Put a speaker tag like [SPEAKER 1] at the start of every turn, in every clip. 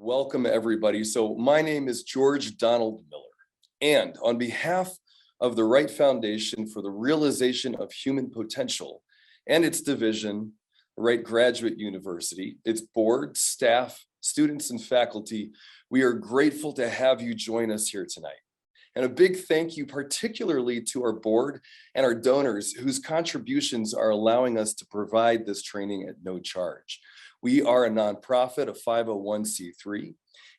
[SPEAKER 1] Welcome, everybody. So my name is George Donald Miller, and on behalf of the Wright Foundation for the Realization of Human Potential and its division, Wright Graduate University, its board, staff, students, and faculty, we are grateful to have you join us here tonight. And a big thank you particularly to our board and our donors whose contributions are allowing us to provide this training at no charge. We are a nonprofit, a 501c3,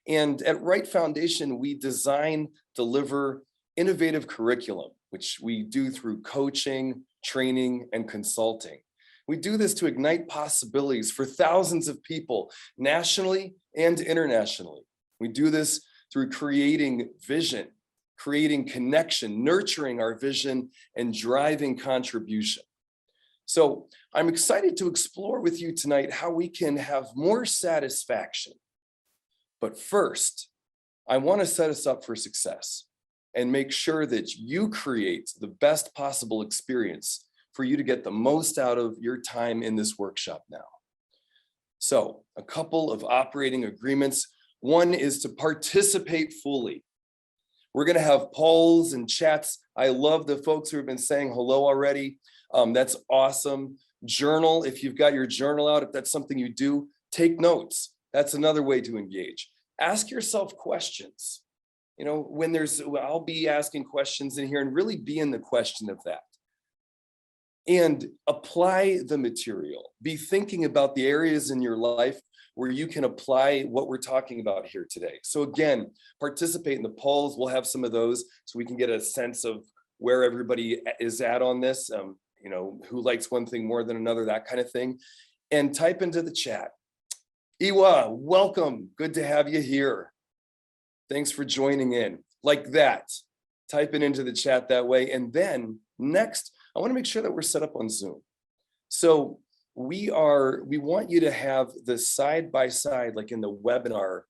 [SPEAKER 1] and at Wright Foundation, we design, deliver innovative curriculum, which we do through coaching, training, and consulting. We do this to ignite possibilities for thousands of people nationally and internationally. We do this through creating vision, creating connection, nurturing our vision, and driving contribution. So I'm excited to explore with you tonight how we can have more satisfaction. But first, I want to set us up for success and make sure that you create the best possible experience for you to get the most out of your time in this workshop now. So a couple of operating agreements. One is to participate fully. We're going to have polls and chats. I love the folks who have been saying hello already. That's awesome. Journal, if you've got your journal out, if that's something you do, take notes. That's another way to engage. Ask yourself questions. You know, I'll be asking questions in here and really be in the question of that. And apply the material. Be thinking about the areas in your life where you can apply what we're talking about here today. So again, participate in the polls. We'll have some of those so we can get a sense of where everybody is at on this. You know, who likes one thing more than another, that kind of thing. And type into the chat. Iwa, welcome. Good to have you here. Thanks for joining in. Like that. Type it into the chat that way. And then next, I want to make sure that we're set up on Zoom. So we want you to have the side by side, like in the webinar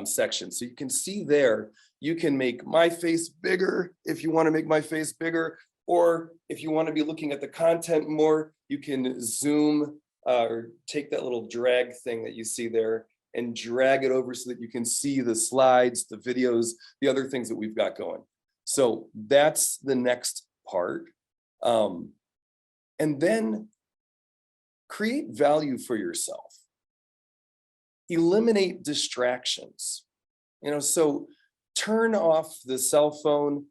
[SPEAKER 1] section. So you can see there, you can make my face bigger if you want to make my face bigger. Or if you want to be looking at the content more, you can zoom or take that little drag thing that you see there and drag it over so that you can see the slides, the videos, the other things that we've got going. So that's the next part. And then create value for yourself. Eliminate distractions. You know, so turn off the cell phone.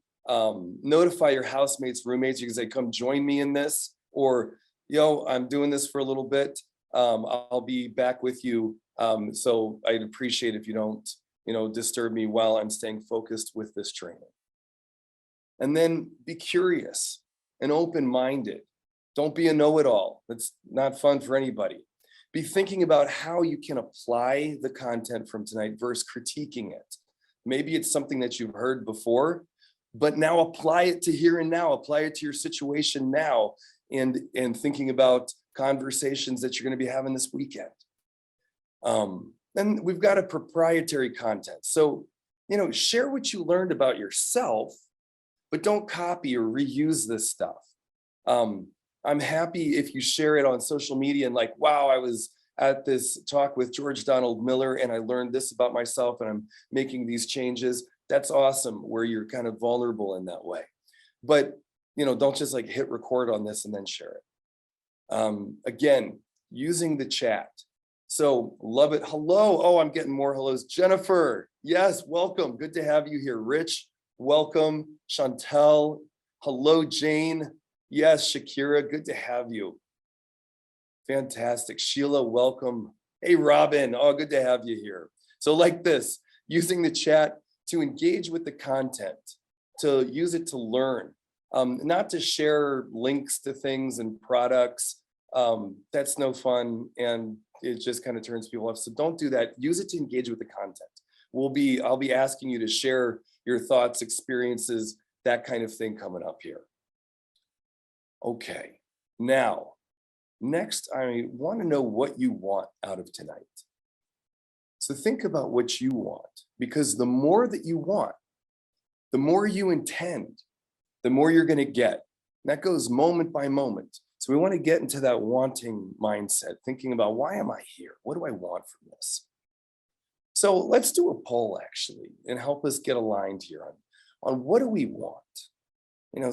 [SPEAKER 1] Notify your housemates, roommates. You can say, come join me in this, or, yo, I'm doing this for a little bit. I'll be back with you. So I'd appreciate if you don't, disturb me while I'm staying focused with this training. And then be curious and open-minded. Don't be a know-it-all. That's not fun for anybody. Be thinking about how you can apply the content from tonight versus critiquing it. Maybe it's something that you've heard before, but now apply it to here and now, apply it to your situation now, and thinking about conversations that you're going to be having this weekend. Then we've got a proprietary content. So, share what you learned about yourself, but don't copy or reuse this stuff. I'm happy if you share it on social media and like, wow, I was at this talk with George Donald Miller and I learned this about myself and I'm making these changes. That's awesome where you're kind of vulnerable in that way. But, don't just like hit record on this and then share it. Again, using the chat. So love it. Hello. Oh, I'm getting more hellos. Jennifer. Yes. Welcome. Good to have you here. Rich. Welcome. Chantel. Hello, Jane. Yes. Shakira. Good to have you. Fantastic. Sheila. Welcome. Hey, Robin. Oh, good to have you here. So like this, using the chat to engage with the content, to use it to learn, not to share links to things and products. That's no fun and it just kind of turns people off. So don't do that. Use it to engage with the content. I'll be asking you to share your thoughts, experiences, that kind of thing coming up here. Okay, now, next, I want to know what you want out of tonight. So think about what you want, because the more that you want, the more you intend, the more you're going to get. And that goes moment by moment. So we want to get into that wanting mindset, thinking about, why am I here? What do I want from this? So let's do a poll actually and help us get aligned here on what do we want?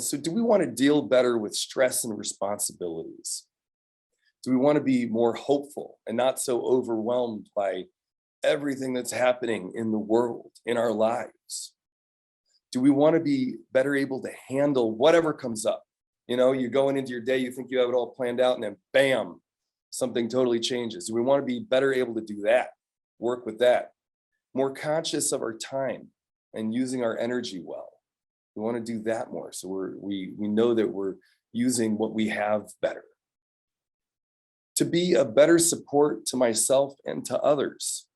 [SPEAKER 1] So do we want to deal better with stress and responsibilities? Do we want to be more hopeful and not so overwhelmed by everything that's happening in the world, in our lives? Do we want to be better able to handle whatever comes up? You're going into your day, you think you have it all planned out, and then bam, something totally changes. Do we want to be better able to do that, work with that, more conscious of our time and using our energy well? We want to do that more. So we know that we're using what we have better. To be a better support to myself and to others.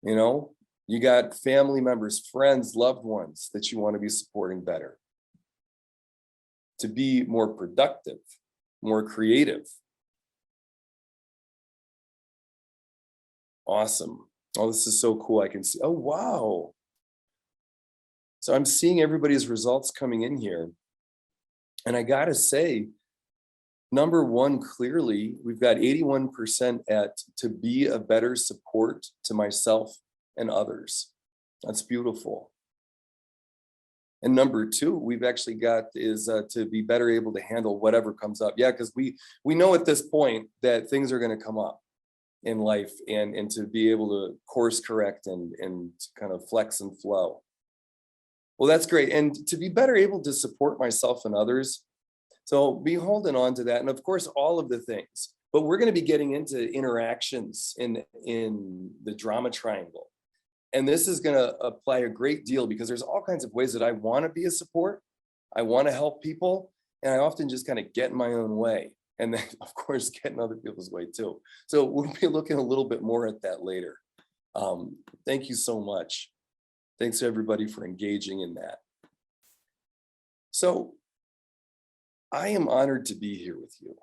[SPEAKER 1] You got family members, friends, loved ones that you want to be supporting better. To be more productive, more creative. Awesome. Oh, this is so cool. I can see. Oh, wow. So I'm seeing everybody's results coming in here. And I got to say, number one, clearly, we've got 81% at to be a better support to myself and others. That's beautiful. And number two, we've actually got is to be better able to handle whatever comes up. Yeah, because we know at this point that things are going to come up in life, and to be able to course correct and kind of flex and flow. Well, that's great. And to be better able to support myself and others. So be holding on to that. And of course, all of the things, but we're going to be getting into interactions in the drama triangle. And this is going to apply a great deal because there's all kinds of ways that I want to be a support. I want to help people. And I often just kind of get in my own way. And then, of course, get in other people's way too. So we'll be looking a little bit more at that later. Thank you so much. Thanks to everybody for engaging in that. So I am honored to be here with you.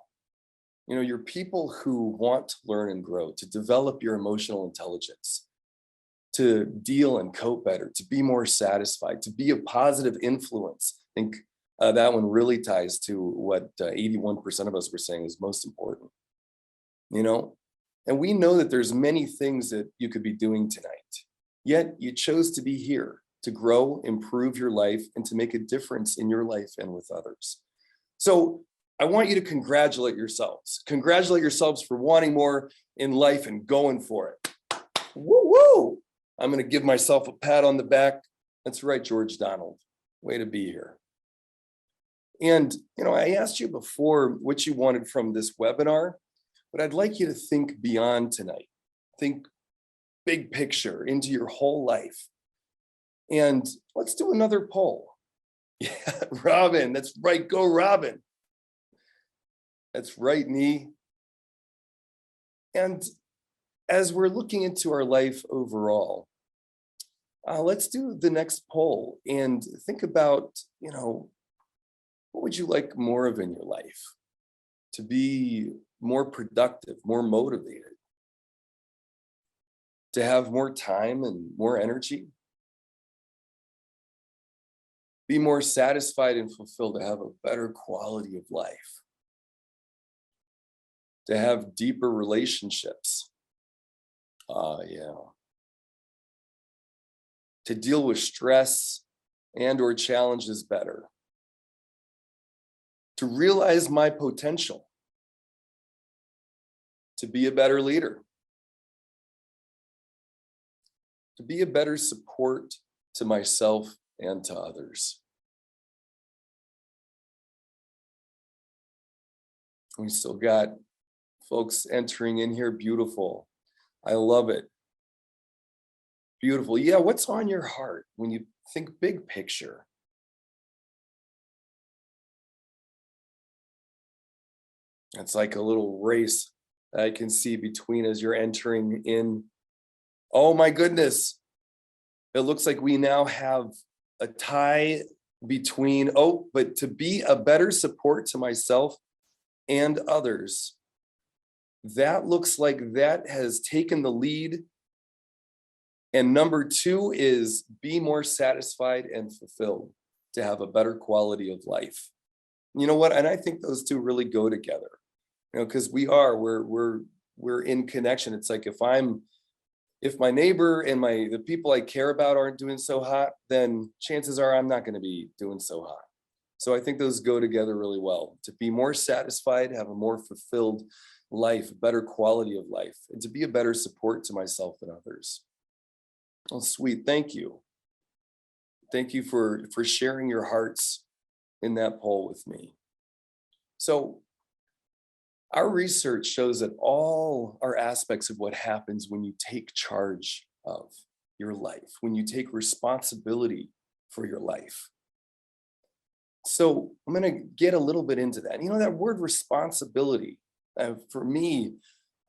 [SPEAKER 1] You're people who want to learn and grow, to develop your emotional intelligence, to deal and cope better, to be more satisfied, to be a positive influence. I think that one really ties to what 81% of us were saying is most important. And we know that there's many things that you could be doing tonight. Yet you chose to be here to grow, improve your life, and to make a difference in your life and with others. So I want you to congratulate yourselves. Congratulate yourselves for wanting more in life and going for it. Woo woo! I'm going to give myself a pat on the back. That's right, George Donald. Way to be here. And, I asked you before what you wanted from this webinar, but I'd like you to think beyond tonight. Think big picture into your whole life. And let's do another poll. Yeah, Robin, that's right. Go, Robin. That's right, Nee. And as we're looking into our life overall, let's do the next poll and think about, what would you like more of in your life? To be more productive, more motivated, to have more time and more energy, be more satisfied and fulfilled, to have a better quality of life, to have deeper relationships. Yeah. To deal with stress and or challenges better. To realize my potential. To be a better leader. To be a better support to myself and to others. We still got folks entering in here. Beautiful. I love it. Beautiful. Yeah, what's on your heart when you think big picture? It's like a little race that I can see between as you're entering in. Oh my goodness. It looks like we now have a tie between, but to be a better support to myself and others. That looks like that has taken the lead. And number two is be more satisfied and fulfilled, to have a better quality of life. You know what? And I think those two really go together, because we're in connection. It's like if I'm if my neighbor and the people I care about aren't doing so hot, then chances are I'm not going to be doing so hot. So I think those go together really well. To be more satisfied, have a more fulfilled life, a better quality of life, and to be a better support to myself and others. Oh, sweet. Thank you. Thank you for sharing your hearts in that poll with me. So our research shows that all are aspects of what happens when you take charge of your life, when you take responsibility for your life. So I'm going to get a little bit into that. You know, that word responsibility, for me,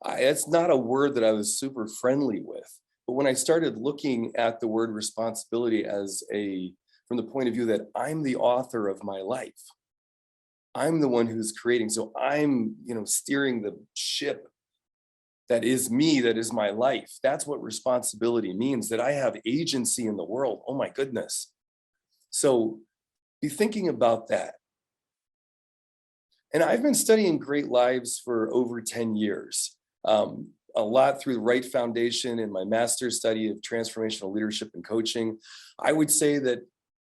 [SPEAKER 1] it's not a word that I was super friendly with. But when I started looking at the word responsibility from the point of view that I'm the author of my life, I'm the one who's creating. So I'm, steering the ship that is me, that is my life. That's what responsibility means, that I have agency in the world. Oh my goodness. So be thinking about that. And I've been studying great lives for over 10 years, a lot through the Wright Foundation and my master's study of transformational leadership and coaching. I would say that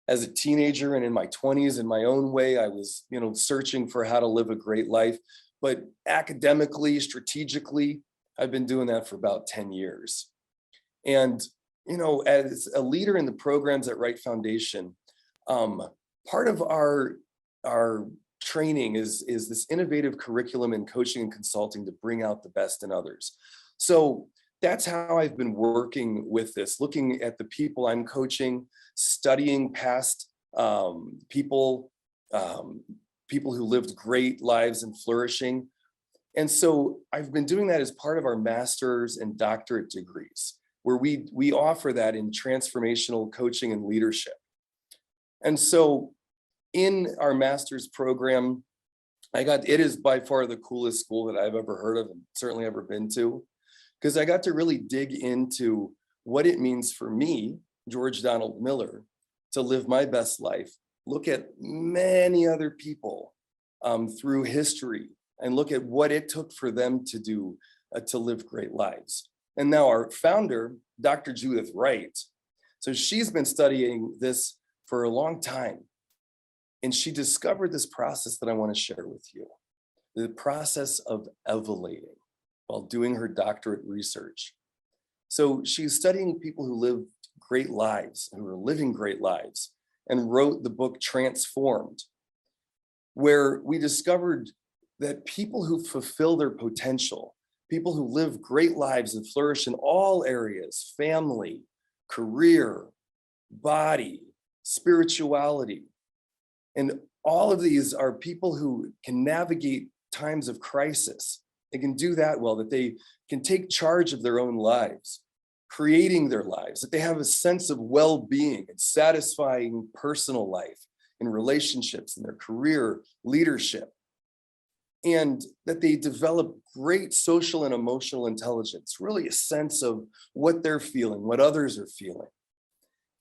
[SPEAKER 1] as a teenager and in my 20s, in my own way, I was, searching for how to live a great life. But academically, strategically, I've been doing that for about 10 years. And, as a leader in the programs at Wright Foundation, part of our training is this innovative curriculum in coaching and consulting to bring out the best in others. So that's how I've been working with this, looking at the people I'm coaching, studying past people who lived great lives and flourishing. And so I've been doing that as part of our master's and doctorate degrees, where we offer that in transformational coaching and leadership. And so in our master's program, it is by far the coolest school that I've ever heard of and certainly ever been to, because I got to really dig into what it means for me, George Donald Miller, to live my best life, look at many other people through history and look at what it took for them to do to live great lives. And now our founder, Dr. Judith Wright, so she's been studying this for a long time. And she discovered this process that I want to share with you, the process of evolating while doing her doctorate research. So she's studying people who live great lives, who are living great lives, and wrote the book Transformed, where we discovered that people who fulfill their potential, people who live great lives and flourish in all areas, family, career, body, spirituality, and all of these are people who can navigate times of crisis. They can do that well, that they can take charge of their own lives, creating their lives, that they have a sense of well-being and satisfying personal life in relationships, in their career, leadership, and that they develop great social and emotional intelligence, really a sense of what they're feeling, what others are feeling.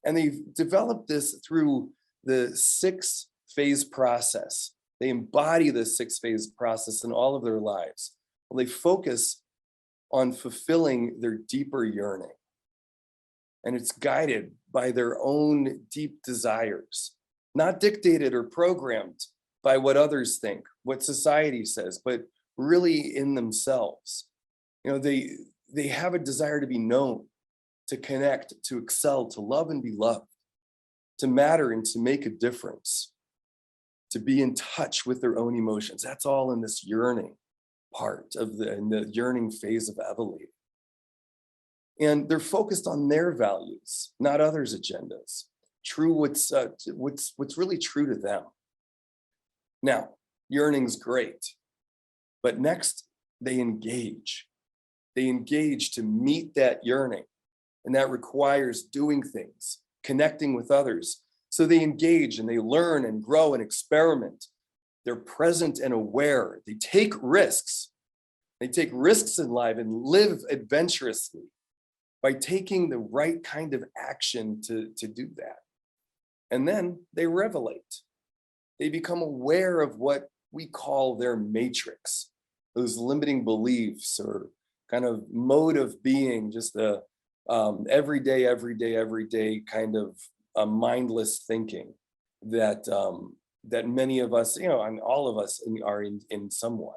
[SPEAKER 1] And they've developed this through the 6-phase process. They embody the 6-phase process in all of their lives. Well, they focus on fulfilling their deeper yearning. And it's guided by their own deep desires, not dictated or programmed by what others think, what society says, but really in themselves. They have a desire to be known, to connect, to excel, to love and be loved, to matter and to make a difference, to be in touch with their own emotions. That's all in this yearning part of the yearning phase of evolution. And they're focused on their values, not others' agendas. What's really true to them. Now, yearning's great, but next they engage. They engage to meet that yearning, and that requires doing things, connecting with others. So they engage and they learn and grow and experiment. They're present and aware. They take risks. They take risks in life and live adventurously by taking the right kind of action to do that. And then they revelate. They become aware of what we call their matrix, those limiting beliefs or kind of mode of being, just the every day kind of mindless thinking that that many of us, and all of us are in somewhat,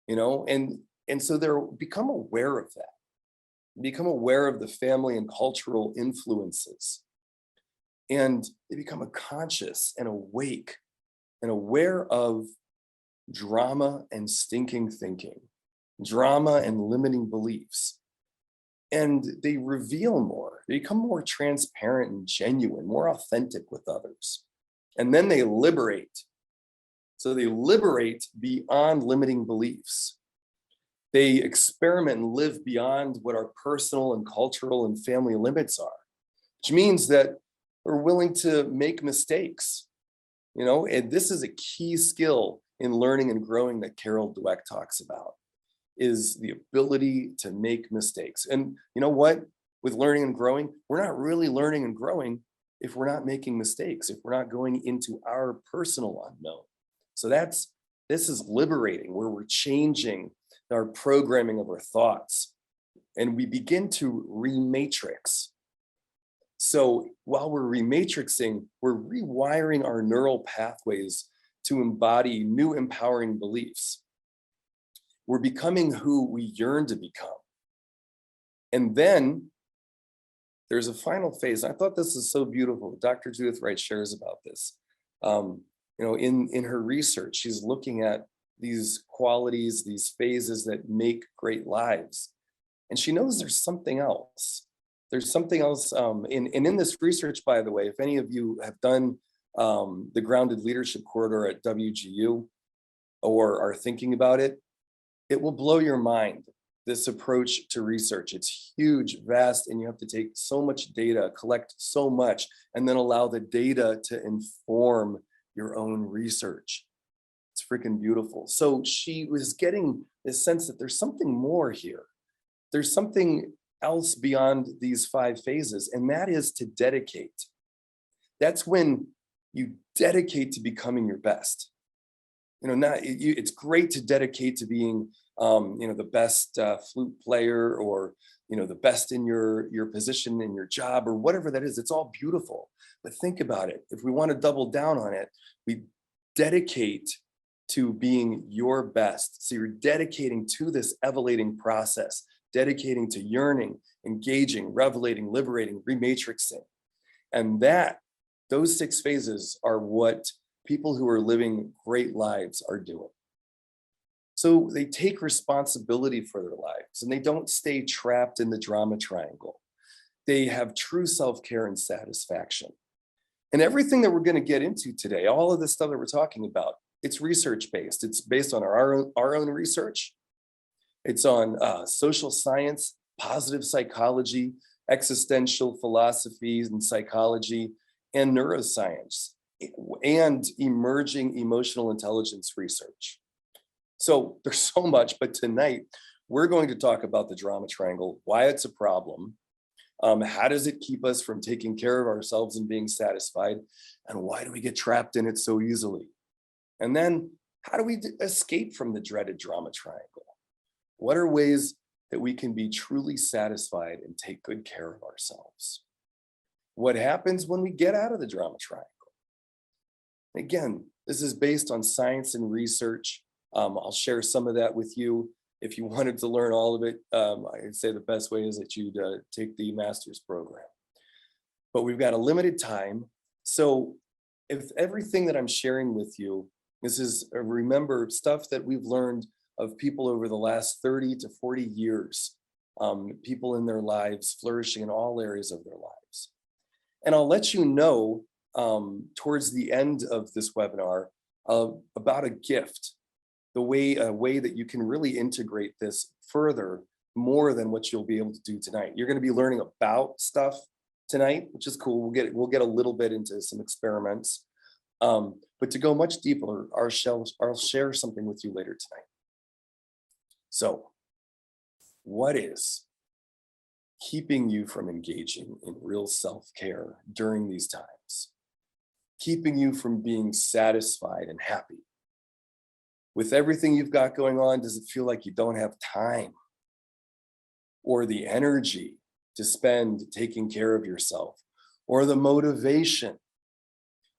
[SPEAKER 1] and so they're become aware of that, become aware of the family and cultural influences, and they become a conscious and awake and aware of drama and stinking thinking, drama and limiting beliefs. And they reveal more, they become more transparent and genuine, more authentic with others. And then they liberate. So they liberate beyond limiting beliefs. They experiment and live beyond what our personal and cultural and family limits are, which means that we're willing to make mistakes, and this is a key skill in learning and growing that Carol Dweck talks about, is the ability to make mistakes. And you know what? With learning and growing, we're not really learning and growing if we're not making mistakes, if we're not going into our personal unknown. So this is liberating, where we're changing our programming of our thoughts, and we begin to rematrix. So while we're rematrixing, we're rewiring our neural pathways to embody new empowering beliefs. We're becoming who we yearn to become. And then there's a final phase. I thought this is so beautiful. Dr. Judith Wright shares about this. In her research, she's looking at these qualities, these phases that make great lives. And she knows there's something else. There's something else. And in this research, by the way, if any of you have done the Grounded Leadership Corridor at WGU or are thinking about it, it will blow your mind, this approach to research. It's huge, vast, and you have to take so much data, collect so much, and then allow the data to inform your own research. It's freaking beautiful. So she was getting this sense that there's something more here. There's something else beyond these 5 phases, and that is to dedicate. That's when you dedicate to becoming your best. It's great to dedicate to being, the best flute player, or the best in your position in your job, or whatever that is. It's all beautiful. But think about it. If we want to double down on it, we dedicate to being your best. So you're dedicating to this elevating process, dedicating to yearning, engaging, revelating, liberating, rematrixing. And those 6 phases are what people who are living great lives are doing. So they take responsibility for their lives, and they don't stay trapped in the drama triangle. They have true self-care and satisfaction. And everything that we're going to get into today, all of this stuff that we're talking about, it's research-based. It's based on our own research. It's on social science, positive psychology, existential philosophies and psychology, and neuroscience, and emerging emotional intelligence research. So there's so much, but tonight we're going to talk about the drama triangle, why it's a problem, how does it keep us from taking care of ourselves and being satisfied, and why do we get trapped in it so easily? And then how do we escape from the dreaded drama triangle? What are ways that we can be truly satisfied and take good care of ourselves? What happens when we get out of the drama triangle? Again, this is based on science and research. I'll share some of that with you. If you wanted to learn all of it, I'd say the best way is that you'd take the master's program. But we've got a limited time. So if everything that I'm sharing with you, this is, remember, stuff that we've learned of people over the last 30 to 40 years, people in their lives flourishing in all areas of their lives. And I'll let you know towards the end of this webinar about a gift, a way that you can really integrate this further, more than what you'll be able to do tonight. You're going to be learning about stuff tonight, which is cool. We'll get a little bit into some experiments, but to go much deeper, I'll share something with you later tonight. So, what is keeping you from engaging in real self-care during these times? Keeping you from being satisfied and happy? With everything you've got going on, does it feel like you don't have time or the energy to spend taking care of yourself, or the motivation.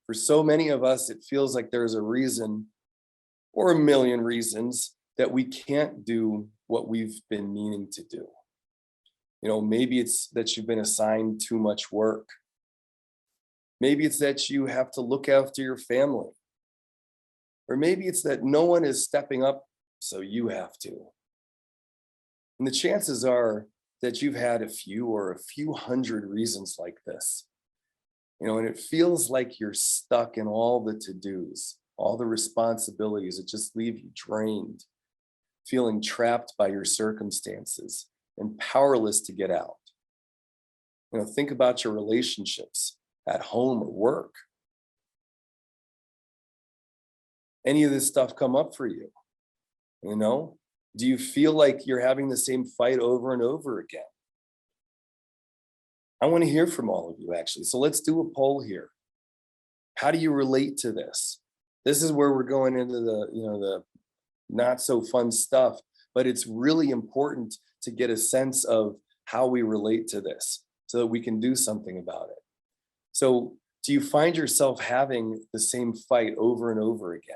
[SPEAKER 1] For so many of us, it feels like there's a reason or a million reasons that we can't do what we've been meaning to do. Maybe it's that you've been assigned too much work. Maybe it's that you have to look after your family. Or maybe it's that no one is stepping up, so you have to. And the chances are that you've had a few or a few hundred reasons like this. And it feels like you're stuck in all the to-dos, all the responsibilities that just leave you drained, feeling trapped by your circumstances and powerless to get out. Think about your relationships at home or work. Any of this stuff come up for you? Do you feel like you're having the same fight over and over again? I want to hear from all of you, actually. So let's do a poll here. How do you relate to this? This is where we're going into the not so fun stuff, but it's really important to get a sense of how we relate to this so that we can do something about it. So do you find yourself having the same fight over and over again?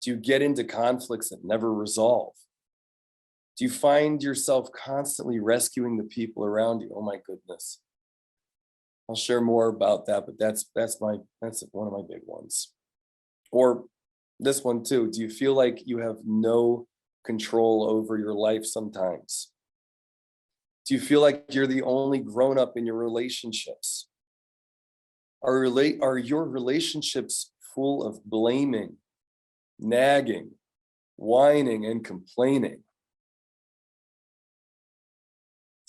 [SPEAKER 1] Do you get into conflicts that never resolve? Do you find yourself constantly rescuing the people around you? Oh my goodness. I'll share more about that, but that's one of my big ones. Or this one too. Do you feel like you have no control over your life sometimes? Do you feel like you're the only grown up in your relationships? Are your relationships full of blaming, nagging, whining, and complaining?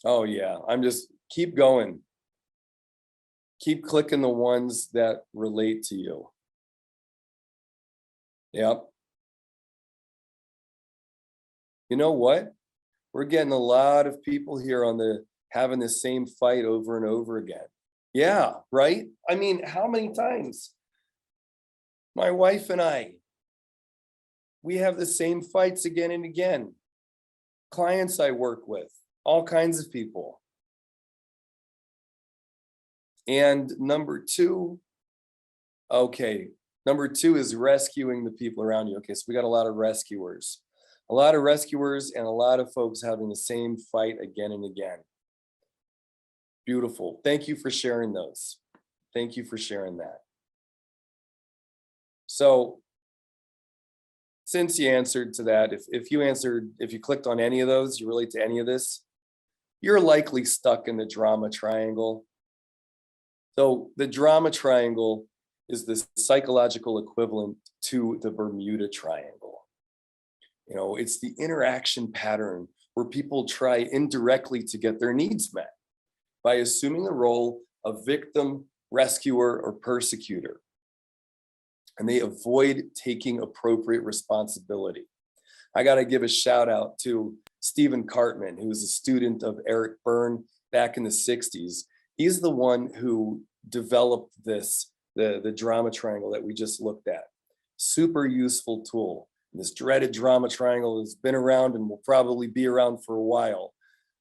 [SPEAKER 1] Oh yeah, keep going. Keep clicking the ones that relate to you. Yep. You know what? We're getting a lot of people here having the same fight over and over again. Yeah, right? I mean, how many times? My wife and I, we have the same fights again and again. Clients I work with, all kinds of people. And number two is rescuing the people around you. Okay, so we got a lot of rescuers. A lot of rescuers and a lot of folks having the same fight again and again. Beautiful. Thank you for sharing those. Thank you for sharing that. So since you answered to that, if you clicked on any of those, you relate to any of this, you're likely stuck in the drama triangle. So the drama triangle is the psychological equivalent to the Bermuda Triangle. It's the interaction pattern where people try indirectly to get their needs met by assuming the role of victim, rescuer, or persecutor. And they avoid taking appropriate responsibility. I got to give a shout out to Stephen Cartman, who was a student of Eric Berne back in the 60s. He's the one who developed the drama triangle that we just looked at. Super useful tool. This dreaded drama triangle has been around and will probably be around for a while.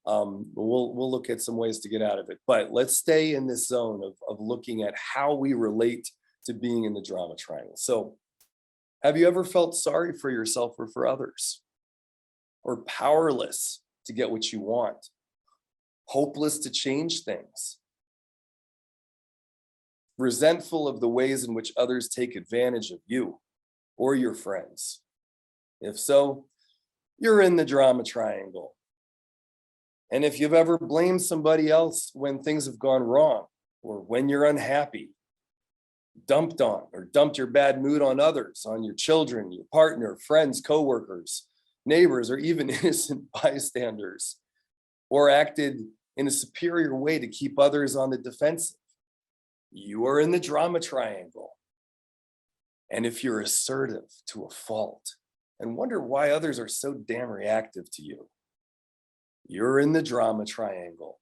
[SPEAKER 1] We'll look at some ways to get out of it, but let's stay in this zone of looking at how we relate to being in the drama triangle. So have you ever felt sorry for yourself or for others? Or powerless to get what you want? Hopeless to change things? Resentful of the ways in which others take advantage of you or your friends? If so, you're in the drama triangle. And if you've ever blamed somebody else when things have gone wrong, or when you're unhappy, dumped your bad mood on others, on your children, your partner, friends, coworkers, neighbors, or even innocent bystanders, or acted in a superior way to keep others on the defensive, you are in the drama triangle. And if you're assertive to a fault and wonder why others are so damn reactive to you, you're in the drama triangle.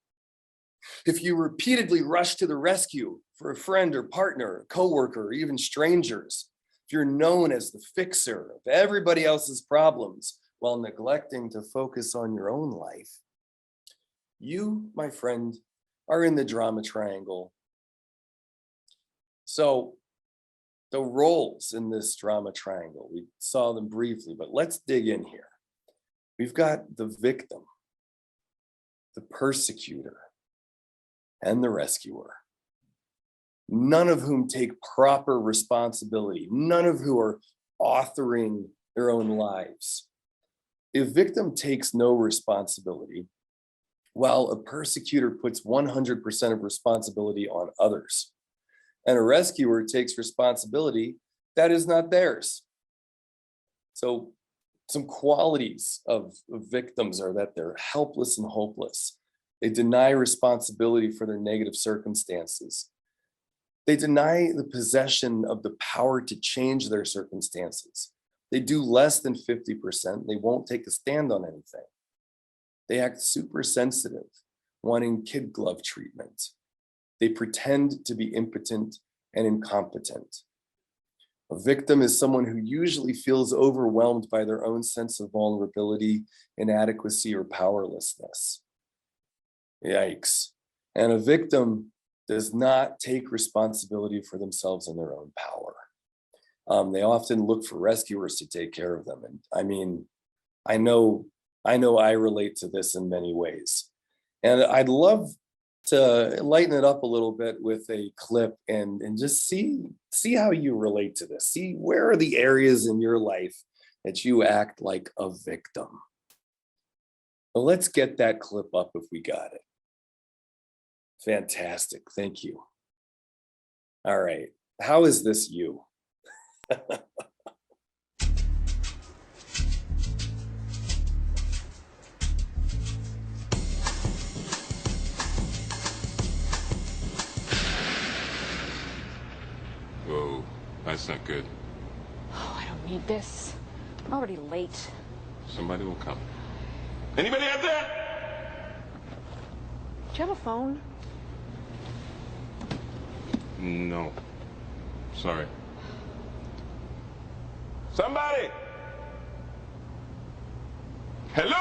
[SPEAKER 1] If you repeatedly rush to the rescue for a friend or partner, a coworker, or even strangers, if you're known as the fixer of everybody else's problems while neglecting to focus on your own life, You, my friend, are in the drama triangle. So the roles in this drama triangle, we saw them briefly, but let's dig in here. We've got the victim, the persecutor, and the rescuer, none of whom take proper responsibility, none of whom are authoring their own lives. A victim takes no responsibility, while a persecutor puts 100% of responsibility on others. And a rescuer takes responsibility that is not theirs. So some qualities of victims are that they're helpless and hopeless. They deny responsibility for their negative circumstances. They deny the possession of the power to change their circumstances. They do less than 50%. They won't take a stand on anything. They act super sensitive, wanting kid glove treatment. They pretend to be impotent and incompetent. A victim is someone who usually feels overwhelmed by their own sense of vulnerability, inadequacy, or powerlessness. Yikes. And a victim does not take responsibility for themselves and their own power. They often look for rescuers to take care of them. And I mean, I know I relate to this in many ways. And I'd love to lighten it up a little bit with a clip and just see how you relate to this. See, where are the areas in your life that you act like a victim? Well, let's get that clip up if we got it. Fantastic, thank you. All right, how is this you?
[SPEAKER 2] Whoa, that's not good.
[SPEAKER 3] Oh, I don't need this. I'm already late.
[SPEAKER 2] Somebody will come. Anybody out there?
[SPEAKER 3] Do you have a phone?
[SPEAKER 2] No. Sorry. Somebody! Hello?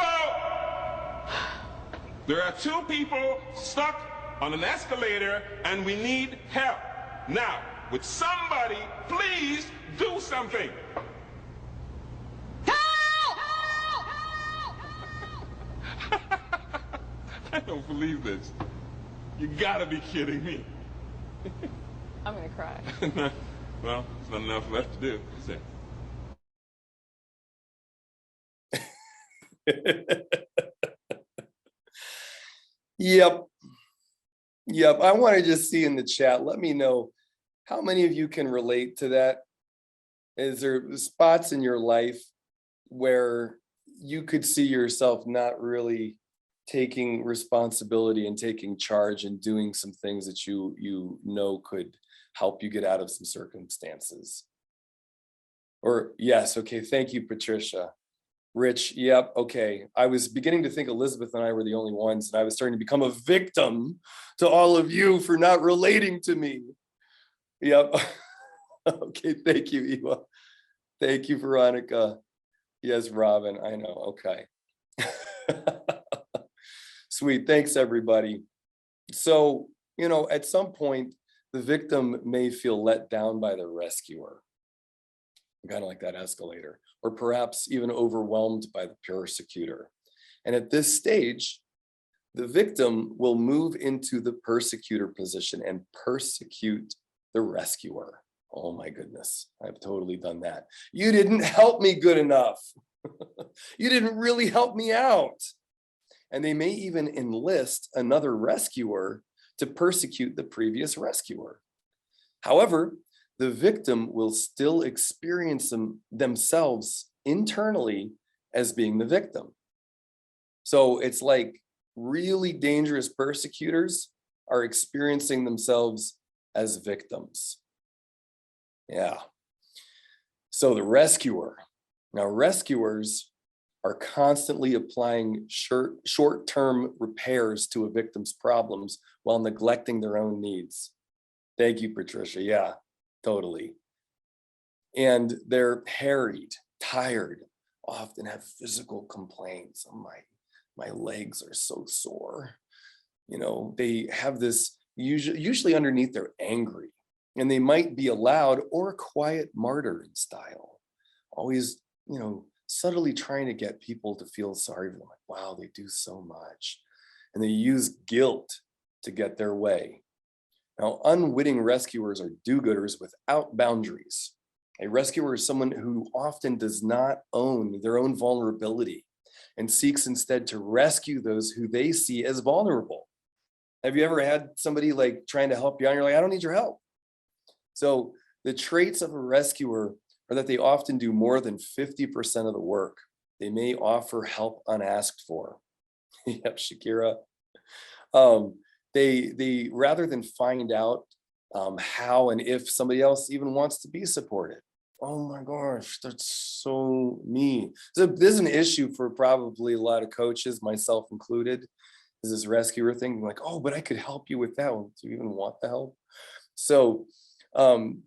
[SPEAKER 2] There are two people stuck on an escalator and we need help. Now, would somebody please do something?
[SPEAKER 3] Help!
[SPEAKER 2] I don't believe this. You gotta be kidding me.
[SPEAKER 3] I'm gonna cry.
[SPEAKER 2] Well, there's not enough left to do, is there?
[SPEAKER 1] Yep. I want to just see in the chat, let me know how many of you can relate to that. Is there spots in your life where you could see yourself not really taking responsibility and taking charge and doing some things that you know could help you get out of some circumstances? Or yes, okay, thank you, Patricia. Rich, yep, okay. I was beginning to think Elizabeth and I were the only ones, and I was starting to become a victim to all of you for not relating to me. Yep. Okay, thank you, Eva. Thank you, Veronica. Yes, Robin, I know, okay. Sweet, thanks everybody. So, at some point, the victim may feel let down by the rescuer, kind of like that escalator, or perhaps even overwhelmed by the persecutor. And at this stage, the victim will move into the persecutor position and persecute the rescuer. Oh my goodness, I've totally done that. You didn't help me good enough. You didn't really help me out. And they may even enlist another rescuer to persecute the previous rescuer. However, the victim will still experience themselves internally as being the victim. So it's like really dangerous persecutors are experiencing themselves as victims. Yeah. So the rescuer. Now, rescuers are constantly applying short-term repairs to a victim's problems while neglecting their own needs. Thank you, Patricia. Yeah, totally. And they're harried, tired, often have physical complaints. Oh, my legs are so sore. They have this usually underneath they're angry, and they might be a loud or a quiet martyr in style, always, subtly trying to get people to feel sorry for them. Like, wow, they do so much. And they use guilt to get their way. Now, unwitting rescuers are do-gooders without boundaries. A rescuer is someone who often does not own their own vulnerability and seeks instead to rescue those who they see as vulnerable. Have you ever had somebody like trying to help you out and you're like, I don't need your help? So the traits of a rescuer are that they often do more than 50% of the work. They may offer help unasked for. Yep, Shakira. They rather than find out how and if somebody else even wants to be supported. Oh my gosh, that's so me. So this is an issue for probably a lot of coaches, myself included, is this rescuer thing. Like, oh, but I could help you with that. Well, do you even want the help? So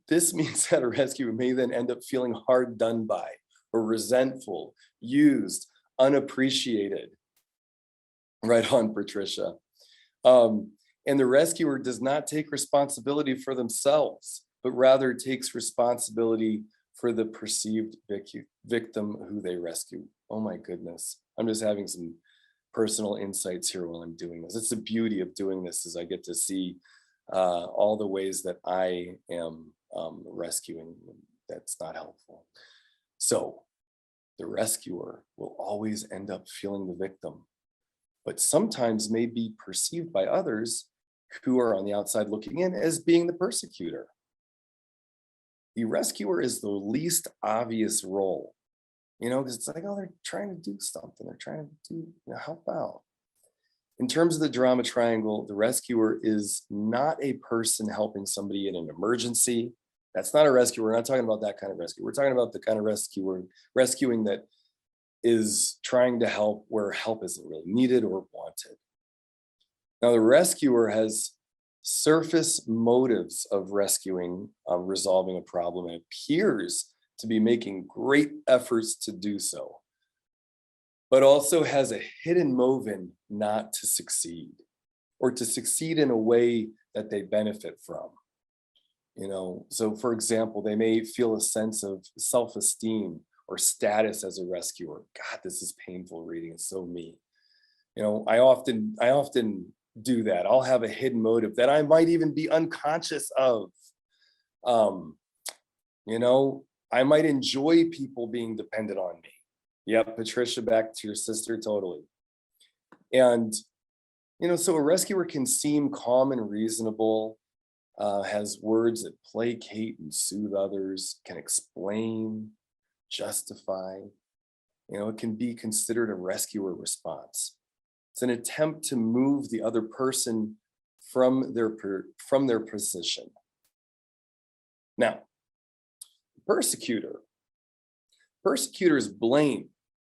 [SPEAKER 1] this means that a rescuer may then end up feeling hard done by or resentful, used, unappreciated. Right on, Patricia. And the rescuer does not take responsibility for themselves, but rather takes responsibility for the perceived victim who they rescue. Oh my goodness. I'm just having some personal insights here while I'm doing this. It's the beauty of doing this, is I get to see all the ways that I am rescuing. That's not helpful. So the rescuer will always end up feeling the victim, but sometimes may be perceived by others who are on the outside looking in as being the persecutor. The rescuer is the least obvious role, because it's like, oh, they're trying to do something. They're trying to do, help out. In terms of the drama triangle, the rescuer is not a person helping somebody in an emergency. That's not a rescuer. We're not talking about that kind of rescue. We're talking about the kind of rescuing that is trying to help where help isn't really needed or wanted. Now, the rescuer has surface motives of rescuing, resolving a problem, and appears to be making great efforts to do so, but also has a hidden motive not to succeed, or to succeed in a way that they benefit from. So for example, they may feel a sense of self-esteem or status as a rescuer. God, this is painful reading. It's so me. I often do that. I'll have a hidden motive that I might even be unconscious of. I might enjoy people being dependent on me. Yep, Patricia, back to your sister, totally. And, so a rescuer can seem calm and reasonable, has words that placate and soothe others, can explain, justify. It can be considered a rescuer response. It's an attempt to move the other person from their position. Now, persecutors blame.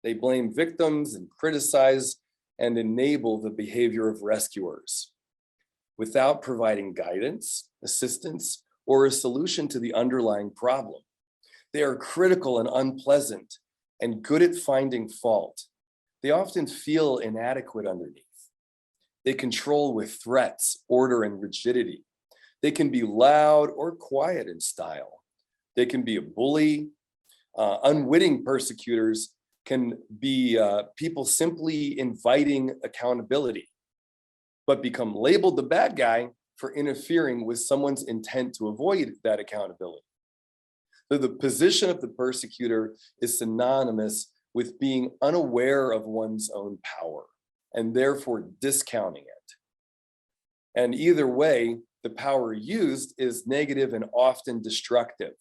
[SPEAKER 1] They blame victims and criticize and enable the behavior of rescuers without providing guidance, assistance, or a solution to the underlying problem. They are critical and unpleasant and good at finding fault. They often feel inadequate underneath. They control with threats, order, and rigidity. They can be loud or quiet in style. They can be a bully. Unwitting persecutors can be people simply inviting accountability, but become labeled the bad guy for interfering with someone's intent to avoid that accountability. So the position of the persecutor is synonymous with being unaware of one's own power and therefore discounting it. And either way, the power used is negative and often destructive.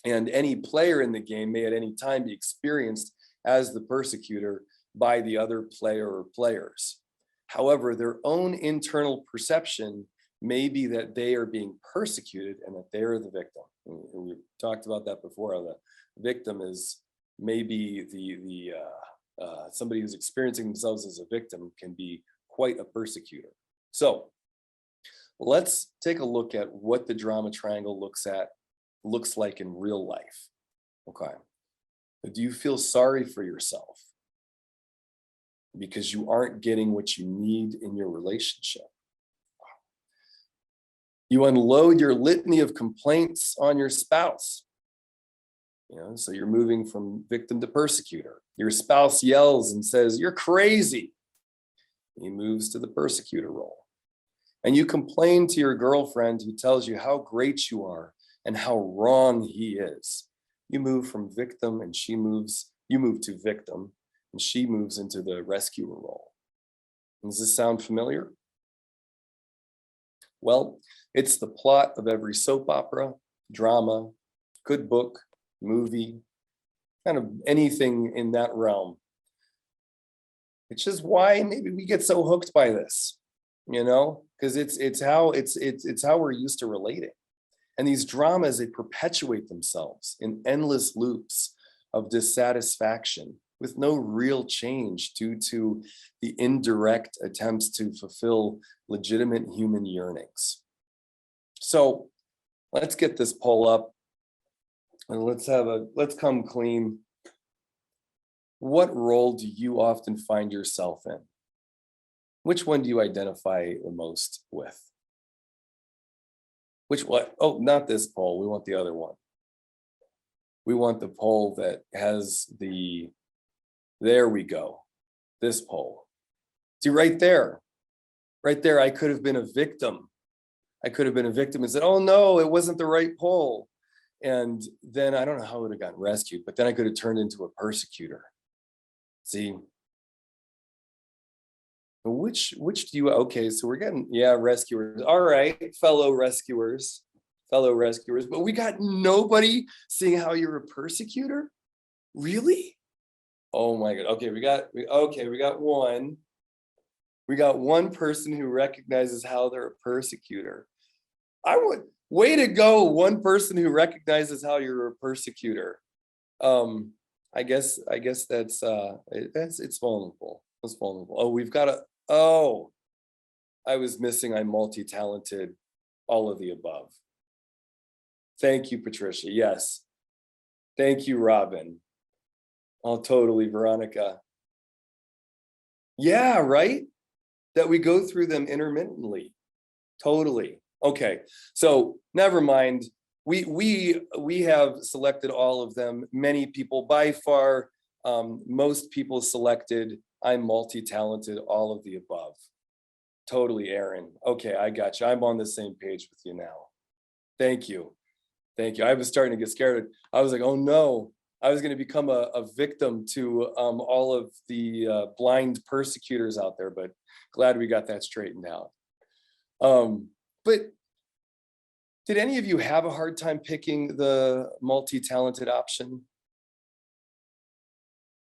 [SPEAKER 1] And any player in the game may at any time be experienced as the persecutor by the other player or players. However, their own internal perception may be that they are being persecuted and that they're the victim. And we talked about that before. The victim is maybe somebody who's experiencing themselves as a victim can be quite a persecutor. So let's take a look at what the drama triangle looks like in real life. Okay. Do you feel sorry for yourself? because you aren't getting what you need in your relationship. You unload your litany of complaints on your spouse. So you're moving from victim to persecutor. Your spouse yells and says, "You're crazy." He moves to the persecutor role. And you complain to your girlfriend who tells you how great you are and how wrong he is. You move from victim and you move to victim and she moves into the rescuer role. Does this sound familiar? Well, it's the plot of every soap opera, drama, good book, movie, kind of anything in that realm. Which is why maybe we get so hooked by this, because it's how we're used to relating. And these dramas, they perpetuate themselves in endless loops of dissatisfaction with no real change due to the indirect attempts to fulfill legitimate human yearnings. So let's get this poll up and let's come clean. What role do you often find yourself in? Which one do you identify the most with? Which one? Oh, not this poll. We want the other one. We want the poll that has there we go. This poll. See, right there, I could have been a victim. I could have been a victim and said, "Oh no, it wasn't the right poll." And then I don't know how I would have gotten rescued, but then I could have turned into a persecutor. See, which do you, okay, so we're getting, rescuers. All right, fellow rescuers, but we got nobody seeing how you're a persecutor? Really? Oh my God. Okay, we got one. We got one person who recognizes how they're a persecutor. Way to go, one person who recognizes how you're a persecutor. I guess that's it's vulnerable. It's vulnerable. I was missing. I'm multi-talented, all of the above. Thank you, Patricia. Yes. Thank you, Robin. Oh, totally, Veronica. Yeah, right? That we go through them intermittently. Totally. Okay, so never mind. We have selected all of them. Many people, by far, most people selected I'm multi-talented, all of the above. Totally, Aaron. Okay, I got you. I'm on the same page with you now. Thank you. I was starting to get scared. I was like, oh no, I was going to become a victim to all of the blind persecutors out there, but glad we got that straightened out. But did any of you have a hard time picking the multi-talented option?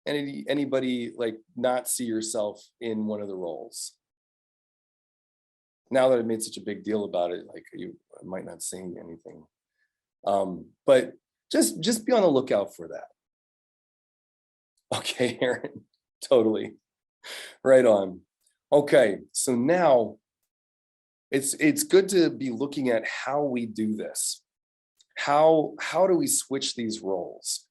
[SPEAKER 1] Anybody like not see yourself in one of the roles? Now that I made such a big deal about it, like you might not say anything. But just be on the lookout for that. Okay, Aaron, totally. Right on. Okay, so now it's good to be looking at how we do this. How do we switch these roles?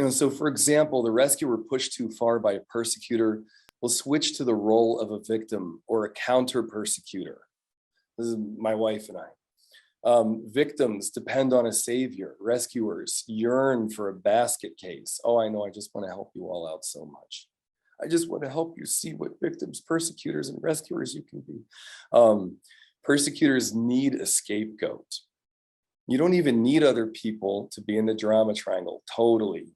[SPEAKER 1] So for example, the rescuer pushed too far by a persecutor will switch to the role of a victim or a counter persecutor. This is my wife and I. Victims depend on a savior. Rescuers yearn for a basket case. Oh, I know, I just want to help you all out so much. I just want to help you see what victims, persecutors, and rescuers you can be. Persecutors need a scapegoat. You don't even need other people to be in the drama triangle. Totally.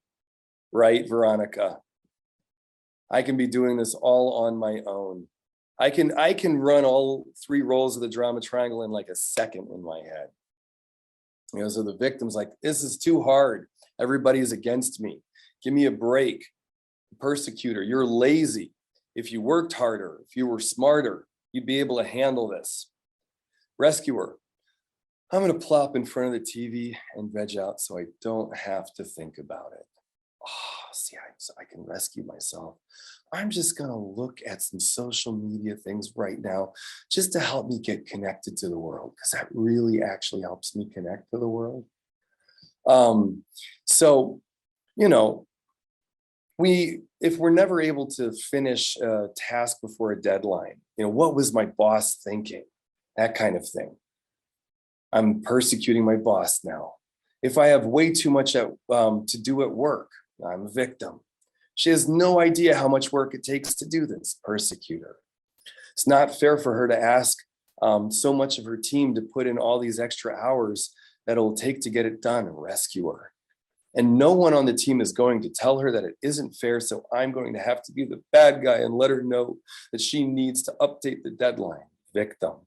[SPEAKER 1] Right, Veronica? I can be doing this all on my own. I can run all three roles of the drama triangle in like a second in my head. So the victim's like, this is too hard. Everybody's against me. Give me a break. Persecutor, you're lazy. If you worked harder, if you were smarter, you'd be able to handle this. Rescuer, I'm going to plop in front of the TV and veg out so I don't have to think about it. Oh, see, I can rescue myself. I'm just going to look at some social media things right now just to help me get connected to the world, because that really actually helps me connect to the world. So, if we're never able to finish a task before a deadline, what was my boss thinking? That kind of thing. I'm persecuting my boss now. If I have way too much to do at work, I'm a victim. She has no idea how much work it takes to do this, persecutor. It's not fair for her to ask so much of her team to put in all these extra hours that it'll take to get it done, rescuer. And no one on the team is going to tell her that it isn't fair, so I'm going to have to be the bad guy and let her know that she needs to update the deadline, victim,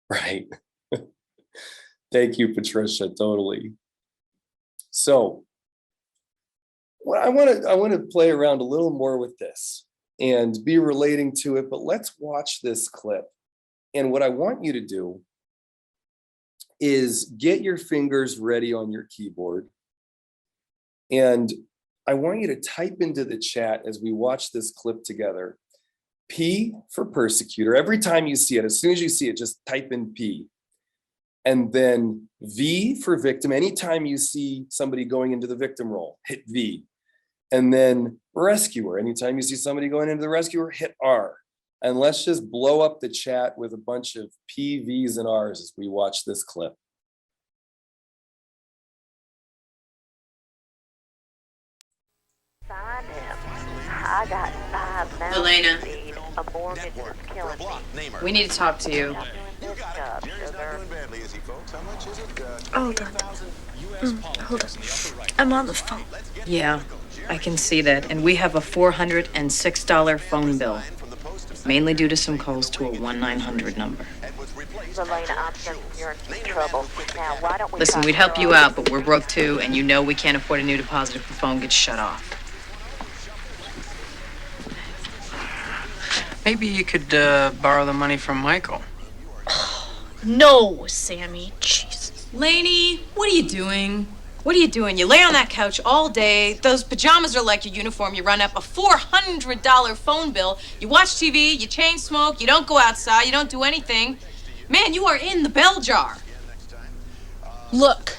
[SPEAKER 1] right? Thank you, Patricia, totally. So I want to play around a little more with this and be relating to it, but let's watch this clip. And what I want you to do is get your fingers ready on your keyboard. And I want you to type into the chat as we watch this clip together, P for persecutor. Every time you see it, as soon as you see it, just type in P. And then V for victim. Anytime you see somebody going into the victim role, hit V. And then rescuer. Anytime you see somebody going into the rescuer, hit R. And let's just blow up the chat with a bunch of P, Vs, and Rs as we watch this clip.
[SPEAKER 4] Find him. I got 5 now.
[SPEAKER 5] Elena.
[SPEAKER 4] A mortgage is killing me.
[SPEAKER 5] We need to talk to you.
[SPEAKER 6] Hold on. Hold on. I'm on the phone.
[SPEAKER 5] Yeah, I can see that. And we have a $406 phone bill, mainly due to some calls to a 1-900 number.
[SPEAKER 4] Elena, I'm sensing you're in trouble. Now, why don't we
[SPEAKER 5] Listen, we'd help you out, but we're broke too, and you know we can't afford a new deposit if the phone gets shut off.
[SPEAKER 7] Maybe you could borrow the money from Michael.
[SPEAKER 6] No, Sammy. Jesus.
[SPEAKER 8] Lainey, what are you doing? What are you doing? You lay on that couch all day. Those pajamas are like your uniform. You run up a $400 phone bill. You watch TV, you chain smoke, you don't go outside, you don't do anything. Man, you are in the bell jar.
[SPEAKER 6] Look,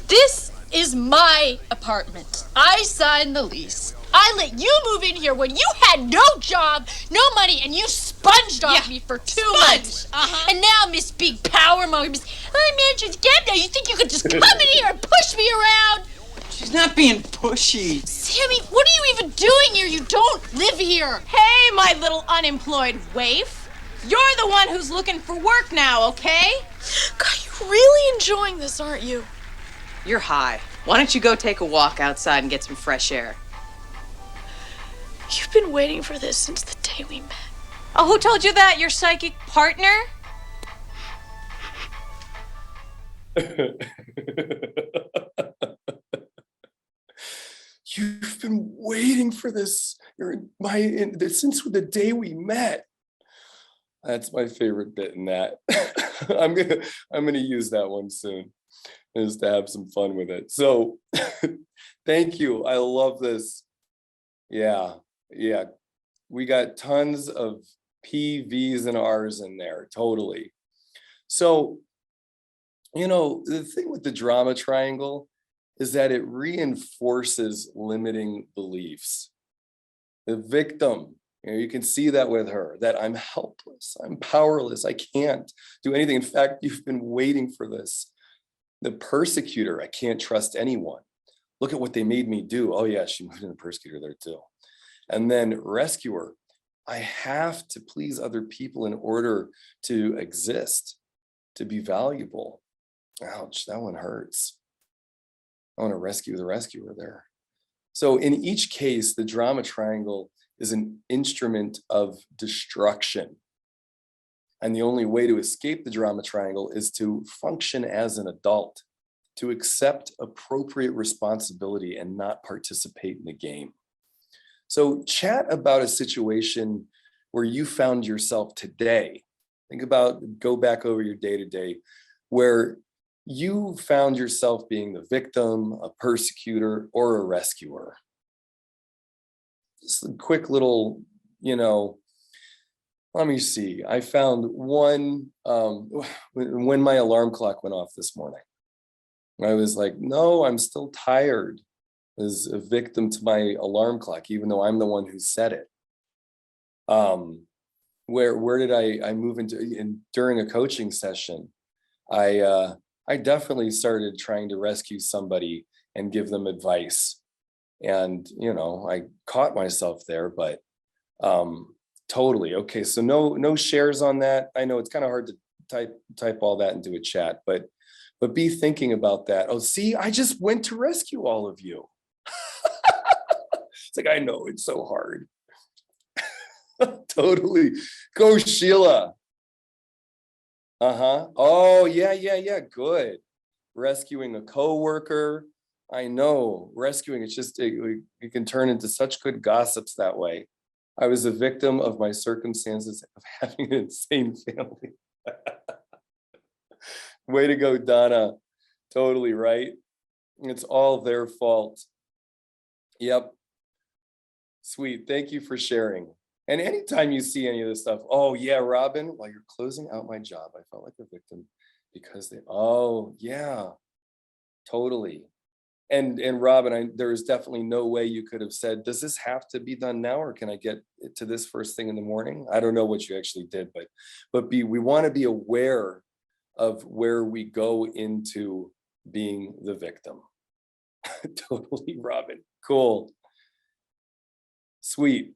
[SPEAKER 6] this is my apartment. I signed the lease. I let you move in here when you had no job, no money, and you sponged off me for 2 months. And now, Miss Big Power Mom, I'm Andrew's Gabno. You think you could just come in here and push me around?
[SPEAKER 7] She's not being pushy.
[SPEAKER 6] Sammy, what are you even doing here? You don't live here.
[SPEAKER 8] Hey, my little unemployed waif. You're the one who's looking for work now, okay?
[SPEAKER 6] God, you're really enjoying this, aren't you?
[SPEAKER 5] You're high. Why don't you go take a walk outside and get some fresh air?
[SPEAKER 6] You've been waiting for this since the day we met.
[SPEAKER 8] Oh, who told you that? Your psychic partner?
[SPEAKER 1] You've been waiting for this since the day we met. That's my favorite bit in that. I'm gonna use that one soon, just to have some fun with it. So, thank you. I love this. Yeah. We got tons of P, Vs, and Rs in there. Totally. So, the thing with the drama triangle is that it reinforces limiting beliefs. The victim, you can see that with her, that I'm helpless, I'm powerless, I can't do anything. In fact, you've been waiting for this. The persecutor, I can't trust anyone. Look at what they made me do. Oh yeah, she moved in the persecutor there too. And then rescuer, I have to please other people in order to exist, to be valuable. Ouch, that one hurts. I want to rescue the rescuer there. So in each case, the drama triangle is an instrument of destruction. And the only way to escape the drama triangle is to function as an adult, to accept appropriate responsibility and not participate in the game. So chat about a situation where you found yourself today. Go back over your day-to-day, where you found yourself being the victim, a persecutor, or a rescuer. Just a quick little, let me see. I found one when my alarm clock went off this morning. I was like, no, I'm still tired. was a victim to my alarm clock, even though I'm the one who set it. Where did I move into during a coaching session? I definitely started trying to rescue somebody and give them advice. And, you know, I caught myself there, but totally. Okay, so no shares on that. I know it's kind of hard to type all that into a chat, but be thinking about that. Oh, see, I just went to rescue all of you. It's like, I know it's so hard. Totally. Go, Sheila. Oh, yeah. Good. Rescuing a coworker. I know. Rescuing, it's just, it can turn into such good gossips that way. I was a victim of my circumstances of having an insane family. Way to go, Donna. Totally right. It's all their fault. Yep. Sweet. Thank you for sharing. And anytime you see any of this stuff, oh yeah, Robin, while you're closing out my job, I felt like a victim because oh yeah, totally. And Robin, there's definitely no way you could have said, does this have to be done now, or can I get to this first thing in the morning? I don't know what you actually did, but we want to be aware of where we go into being the victim. Totally, Robin. Cool. Sweet.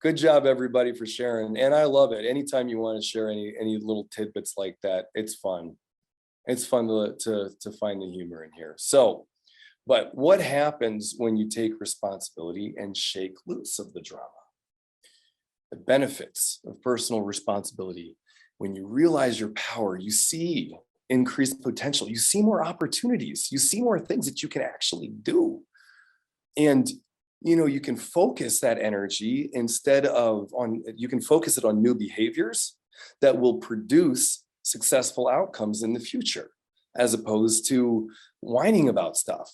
[SPEAKER 1] Good job, everybody, for sharing. And I love it. Anytime you want to share any little tidbits like that, it's fun. It's fun to find the humor in here. So, but what happens when you take responsibility and shake loose of the drama? The benefits of personal responsibility. When you realize your power, you see increased potential, you see more opportunities, you see more things that you can actually do. And you know, you can focus that energy you can focus it on new behaviors that will produce successful outcomes in the future, as opposed to whining about stuff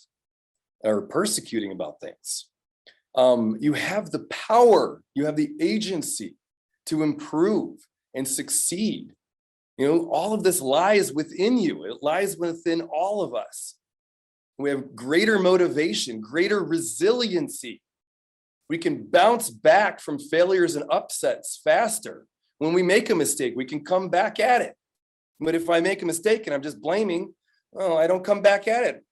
[SPEAKER 1] or persecuting about things. You have the power, you have the agency to improve and succeed. You know, all of this lies within you. It lies within all of us. We have greater motivation, greater resiliency. We can bounce back from failures and upsets faster. When we make a mistake, we can come back at it. But if I make a mistake and I'm just blaming, oh, I don't come back at it.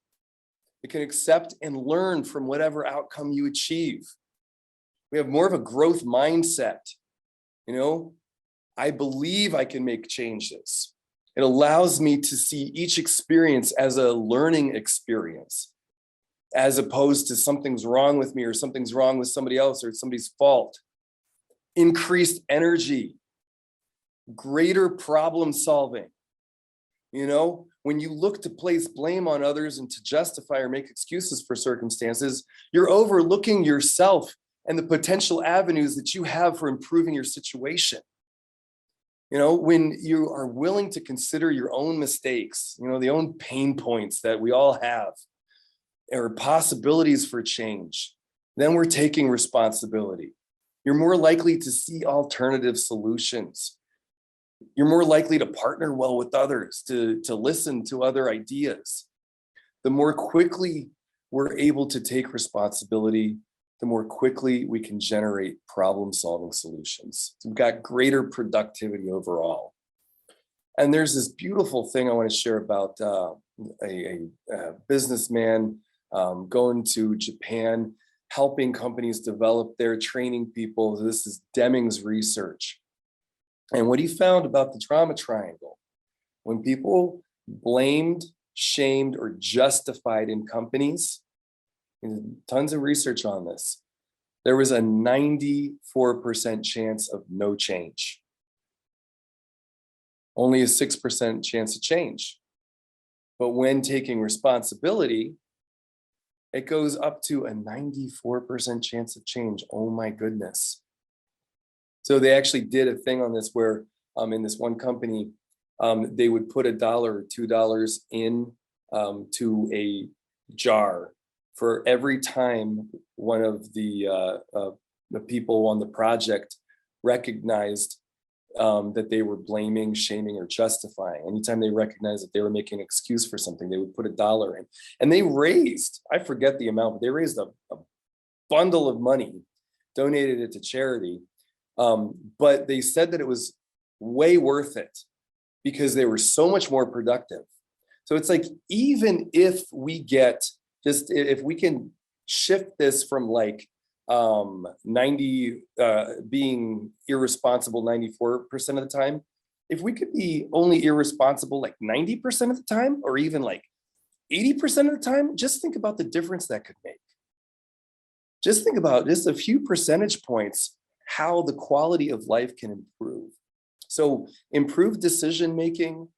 [SPEAKER 1] You can accept and learn from whatever outcome you achieve. We have more of a growth mindset. You know, I believe I can make changes. It allows me to see each experience as a learning experience, as opposed to something's wrong with me or something's wrong with somebody else or it's somebody's fault. Increased energy, greater problem solving. You know, when you look to place blame on others and to justify or make excuses for circumstances, you're overlooking yourself and the potential avenues that you have for improving your situation. You know, when you are willing to consider your own mistakes, you know, the own pain points that we all have, or possibilities for change, then we're taking responsibility. You're more likely to see alternative solutions. You're more likely to partner well with others, to listen to other ideas. The more quickly we're able to take responsibility, the more quickly we can generate problem-solving solutions. So we've got greater productivity overall. And there's this beautiful thing I want to share about a businessman going to Japan, helping companies develop their training people. This is Deming's research. And what he found about the trauma triangle, when people blamed, shamed, or justified in companies, tons of research on this, there was a 94% chance of no change. Only a 6% chance of change. But when taking responsibility, it goes up to a 94% chance of change. Oh my goodness. So they actually did a thing on this where in this one company, they would put $1 or $2 in to a jar for every time one of the people on the project recognized that they were blaming, shaming, or justifying. Anytime they recognized that they were making an excuse for something, they would put $1 in. And they raised, I forget the amount, but they raised a bundle of money, donated it to charity. But they said that it was way worth it because they were so much more productive. So it's like, even if we get just, if we can shift this from like 90 being irresponsible 94% of the time, if we could be only irresponsible like 90% of the time, or even like 80% of the time, just think about the difference that could make. Just think about just a few percentage points, how the quality of life can improve. So improved decision making,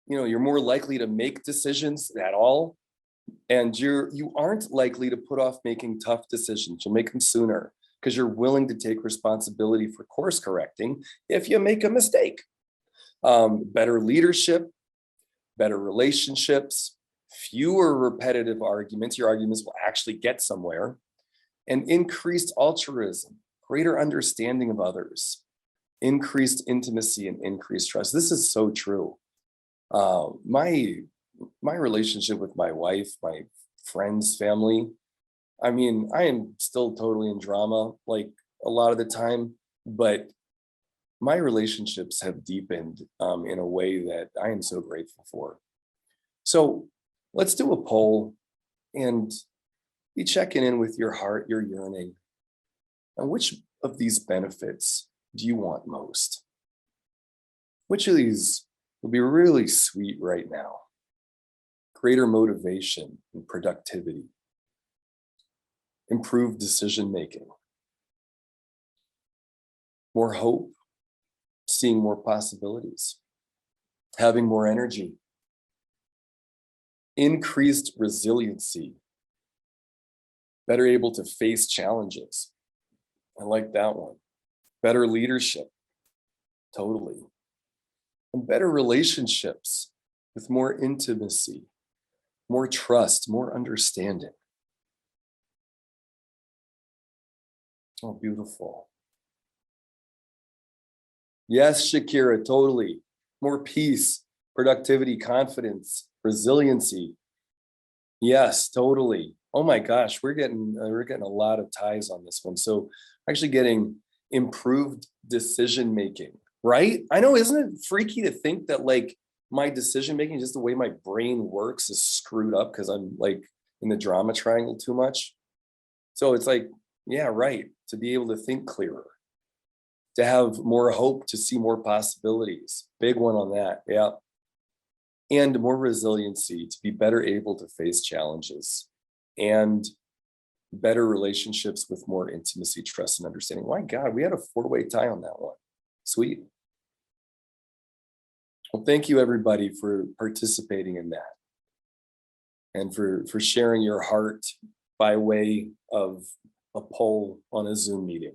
[SPEAKER 1] you're more likely to make decisions at all. And you aren't likely to put off making tough decisions. You'll make them sooner because you're willing to take responsibility for course correcting if you make a mistake. Better leadership, better relationships, fewer repetitive arguments. Your arguments will actually get somewhere. And increased altruism, greater understanding of others, increased intimacy, and increased trust. This is so true. My relationship with my wife, my friends, family, I mean, I am still totally in drama like a lot of the time, but my relationships have deepened in a way that I am so grateful for. So let's do a poll and be checking in with your heart, your yearning. And which of these benefits do you want most? Which of these would be really sweet right now? Greater motivation and productivity, improved decision-making, more hope, seeing more possibilities, having more energy, increased resiliency, better able to face challenges. I like that one. Better leadership, totally. And better relationships with more intimacy, more trust, more understanding. Oh, beautiful. Yes, Shakira, totally. More peace, productivity, confidence, resiliency. Yes, totally. Oh my gosh, we're getting a lot of ties on this one. So actually getting improved decision making, right? I know, isn't it freaky to think that like my decision making, just the way my brain works, is screwed up because I'm like in the drama triangle too much. So it's like, yeah, right, to be able to think clearer, to have more hope, to see more possibilities. Big one on that, yeah. And more resiliency, to be better able to face challenges, and better relationships with more intimacy, trust, and understanding. My God, we had a 4-way tie on that one. Sweet. Well, thank you everybody for participating in that, and for sharing your heart by way of a poll on a Zoom meeting.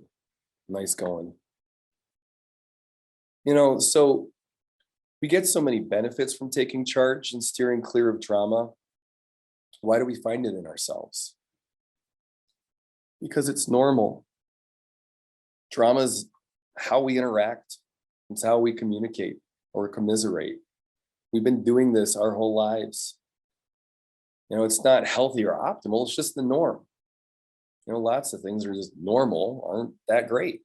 [SPEAKER 1] Nice going. So we get so many benefits from taking charge and steering clear of drama. Why do we find it in ourselves? Because it's normal. Drama is how we interact. It's how we communicate or commiserate. We've been doing this our whole lives. It's not healthy or optimal. It's just the norm. Lots of things are just normal, aren't that great.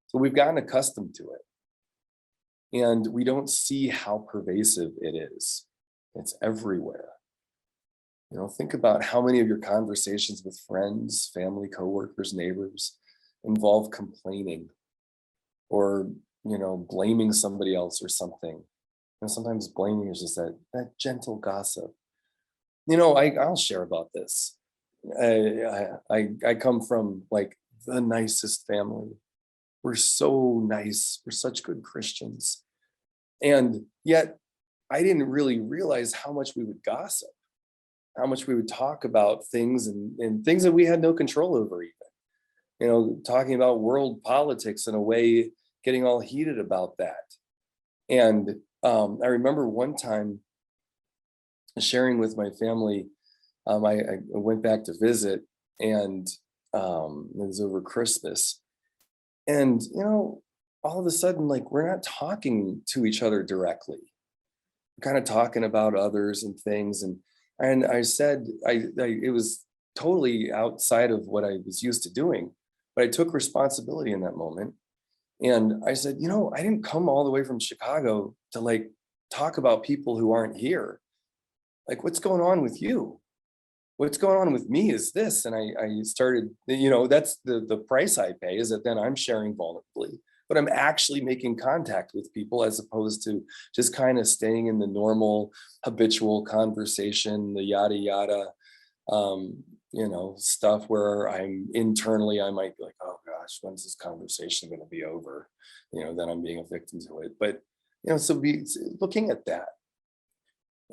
[SPEAKER 1] So we've gotten accustomed to it. And we don't see how pervasive it is. It's everywhere. Think about how many of your conversations with friends, family, coworkers, neighbors involve complaining or, blaming somebody else or something. And sometimes blaming is just that gentle gossip. I'll share about this. I come from like the nicest family. We're so nice. We're such good Christians. And yet I didn't really realize how much we would gossip, how much we would talk about things and things that we had no control over even. Talking about world politics in a way, getting all heated about that. And I remember one time sharing with my family, I went back to visit, and it was over Christmas. And, all of a sudden, like, we're not talking to each other directly. We're kind of talking about others and things. And I said, it was totally outside of what I was used to doing, but I took responsibility in that moment. And I said, you know, I didn't come all the way from Chicago to like talk about people who aren't here. Like, what's going on with you? What's going on with me is this. And I started, you know, that's the price I pay, is that then I'm sharing vulnerably, but I'm actually making contact with people as opposed to just kind of staying in the normal habitual conversation, the yada yada, you know, stuff where I'm internally, I might be like, oh gosh, when's this conversation going to be over? You know, then I'm being a victim to it. But, you know, so be looking at that.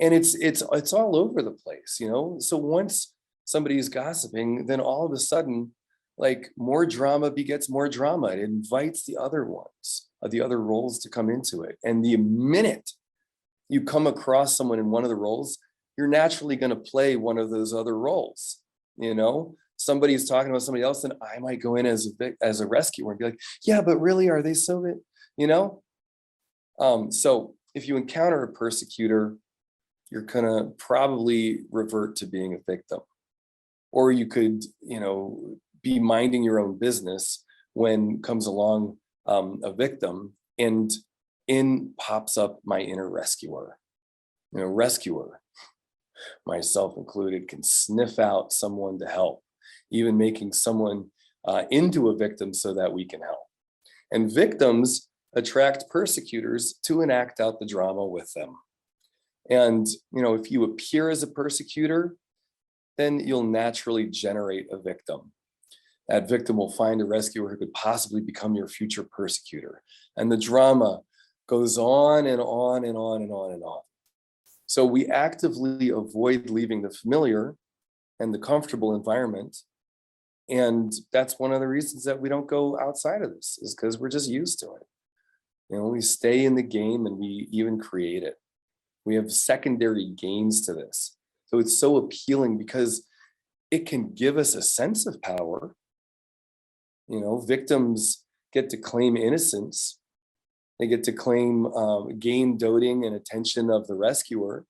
[SPEAKER 1] And it's all over the place, you know. So once somebody's gossiping, then all of a sudden, like, more drama begets more drama. It invites the other ones, the other roles to come into it. And the minute you come across someone in one of the roles, you're naturally going to play one of those other roles. You know, somebody's talking about somebody else, and I might go in as a rescuer and be like, yeah, but really, are they so good? You know? So if you encounter a persecutor, you're gonna probably revert to being a victim. Or you could, you know, be minding your own business when comes along a victim, and in pops up my inner rescuer. You know, rescuer, myself included, can sniff out someone to help, even making someone into a victim so that we can help. And victims attract persecutors to enact out the drama with them. And, you know, if you appear as a persecutor, then you'll naturally generate a victim. That victim will find a rescuer who could possibly become your future persecutor. And the drama goes on and on and on and on and on. So we actively avoid leaving the familiar and the comfortable environment. And that's one of the reasons that we don't go outside of this, is because we're just used to it. You know, we stay in the game, and we even create it. We have secondary gains to this. So it's so appealing because it can give us a sense of power. You know, victims get to claim innocence. They get to claim gain doting and attention of the rescuer.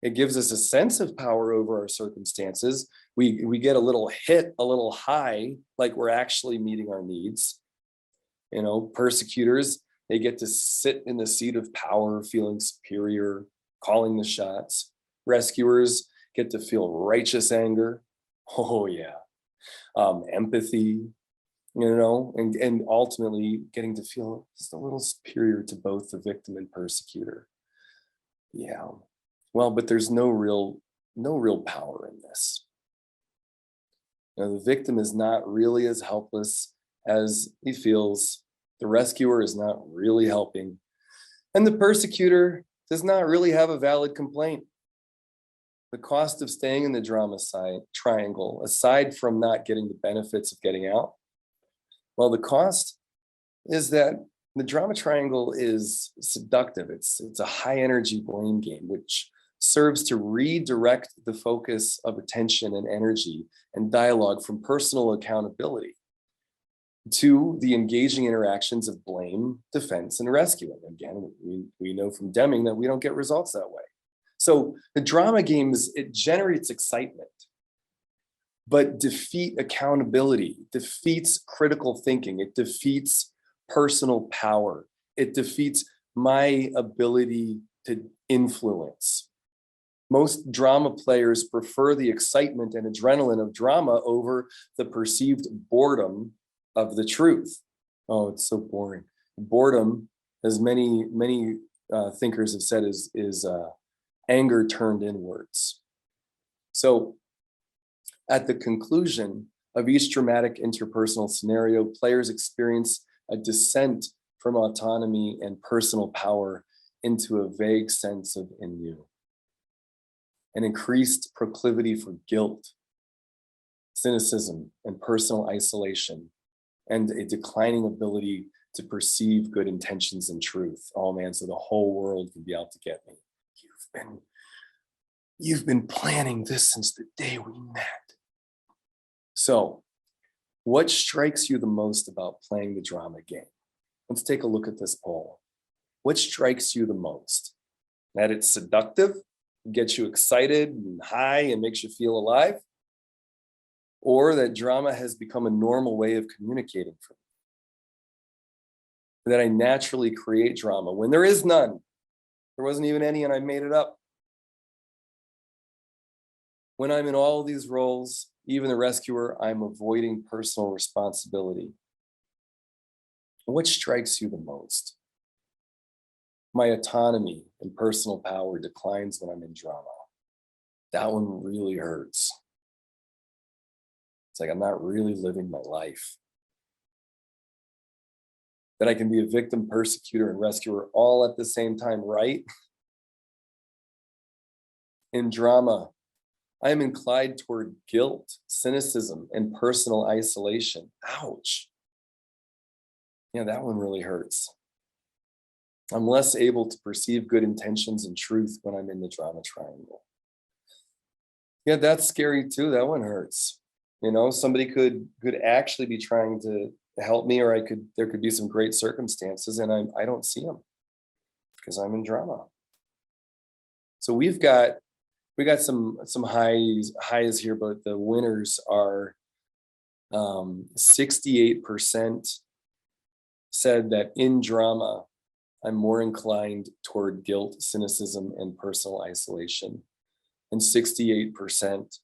[SPEAKER 1] It gives us a sense of power over our circumstances. We get a little hit, a little high, like we're actually meeting our needs. You know, persecutors, they get to sit in the seat of power, feeling superior, calling the shots. Rescuers get to feel righteous anger. Oh yeah. Empathy, you know, and ultimately getting to feel just a little superior to both the victim and persecutor. Yeah. Well, but there's no real power in this. You know, the victim is not really as helpless as he feels. The rescuer is not really helping. And the persecutor does not really have a valid complaint. The cost of staying in the drama triangle, aside from not getting the benefits of getting out, well, the cost is that the drama triangle is seductive. It's a high energy blame game, which serves to redirect the focus of attention and energy and dialogue from personal accountability to the engaging interactions of blame, defense, and rescue. And again, we know from Deming that we don't get results that way. So the drama games, it generates excitement, but defeat accountability, defeats critical thinking, it defeats personal power, it defeats my ability to influence. Most drama players prefer the excitement and adrenaline of drama over the perceived boredom of the truth. Oh, it's so boring. Boredom, as many thinkers have said, is anger turned inwards. So at the conclusion of each dramatic interpersonal scenario, players experience a descent from autonomy and personal power into a vague sense of ennui, an increased proclivity for guilt, cynicism, and personal isolation, and a declining ability to perceive good intentions and truth. Oh man, so the whole world can be out to get me. You've been planning this since the day we met. So what strikes you the most about playing the drama game? Let's take a look at this poll. What strikes you the most? That it's seductive, gets you excited and high and makes you feel alive? Or that drama has become a normal way of communicating for me? That I naturally create drama when there is none. There wasn't even any and I made it up. When I'm in all these roles, even the rescuer, I'm avoiding personal responsibility. What strikes you the most? My autonomy and personal power declines when I'm in drama. That one really hurts. It's like I'm not really living my life. That I can be a victim, persecutor, and rescuer all at the same time, right? In drama, I am inclined toward guilt, cynicism, and personal isolation. Ouch. Yeah, that one really hurts. I'm less able to perceive good intentions and truth when I'm in the drama triangle. Yeah, that's scary too. That one hurts. You know, somebody could actually be trying to help me, or there could be some great circumstances, and I don't see them because I'm in drama. So we got some highs here, but the winners are 68% said that in drama, I'm more inclined toward guilt, cynicism, and personal isolation. And 68%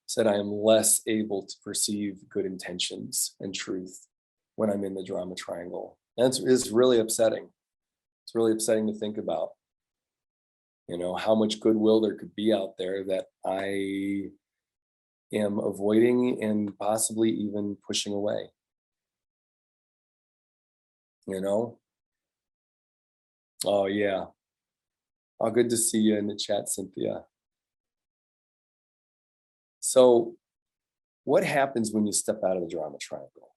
[SPEAKER 1] said I am less able to perceive good intentions and truth when I'm in the drama triangle. That is really upsetting. It's really upsetting to think about. You know, how much goodwill there could be out there that I am avoiding and possibly even pushing away. You know? Oh, yeah. Oh, good to see you in the chat, Cynthia. So what happens when you step out of the drama triangle?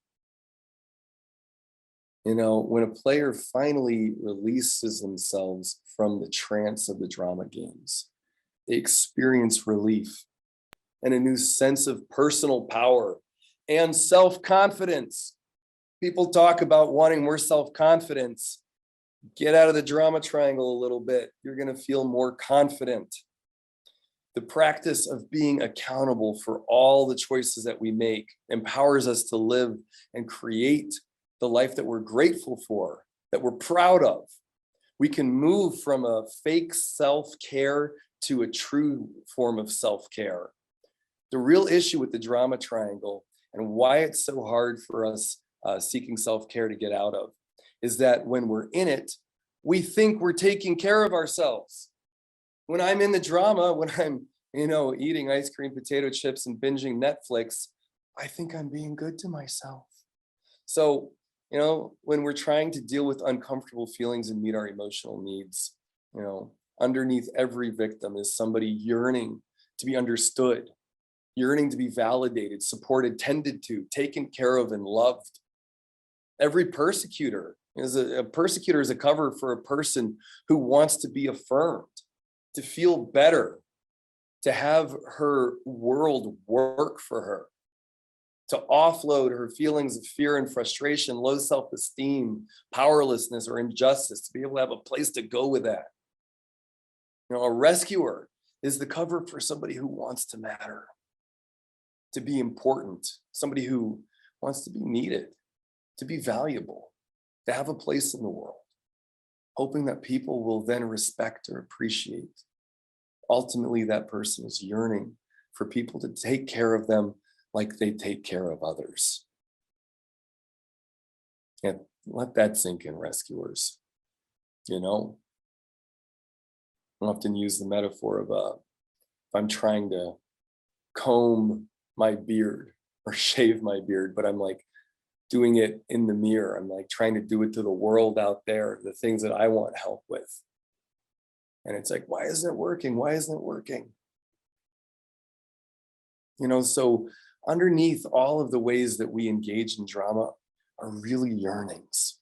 [SPEAKER 1] You know, when a player finally releases themselves from the trance of the drama games, they experience relief and a new sense of personal power and self-confidence. People talk about wanting more self-confidence. Get out of the drama triangle a little bit. You're going to feel more confident. The practice of being accountable for all the choices that we make empowers us to live and create the life that we're grateful for, that we're proud of. We can move from a fake self-care to a true form of self-care. The real issue with the drama triangle and why it's so hard for us seeking self-care to get out of is that when we're in it, we think we're taking care of ourselves. When I'm in the drama, when I'm, eating ice cream, potato chips, and binging Netflix, I think I'm being good to myself. So, when we're trying to deal with uncomfortable feelings and meet our emotional needs, underneath every victim is somebody yearning to be understood, yearning to be validated, supported, tended to, taken care of, and loved. Every persecutor is a persecutor is a cover for a person who wants to be affirmed, to feel better, to have her world work for her, to offload her feelings of fear and frustration, low self-esteem, powerlessness, or injustice, to be able to have a place to go with that. A rescuer is the cover for somebody who wants to matter, to be important, somebody who wants to be needed, to be valuable, to have a place in the world, hoping that people will then respect or appreciate. Ultimately, that person is yearning for people to take care of them like they take care of others. And let that sink in, rescuers. I often use the metaphor of if I'm trying to comb my beard or shave my beard, but I'm like doing it in the mirror. I'm like trying to do it to the world out there, the things that I want help with. And it's like, why isn't it working? Why isn't it working? So underneath all of the ways that we engage in drama are really yearnings.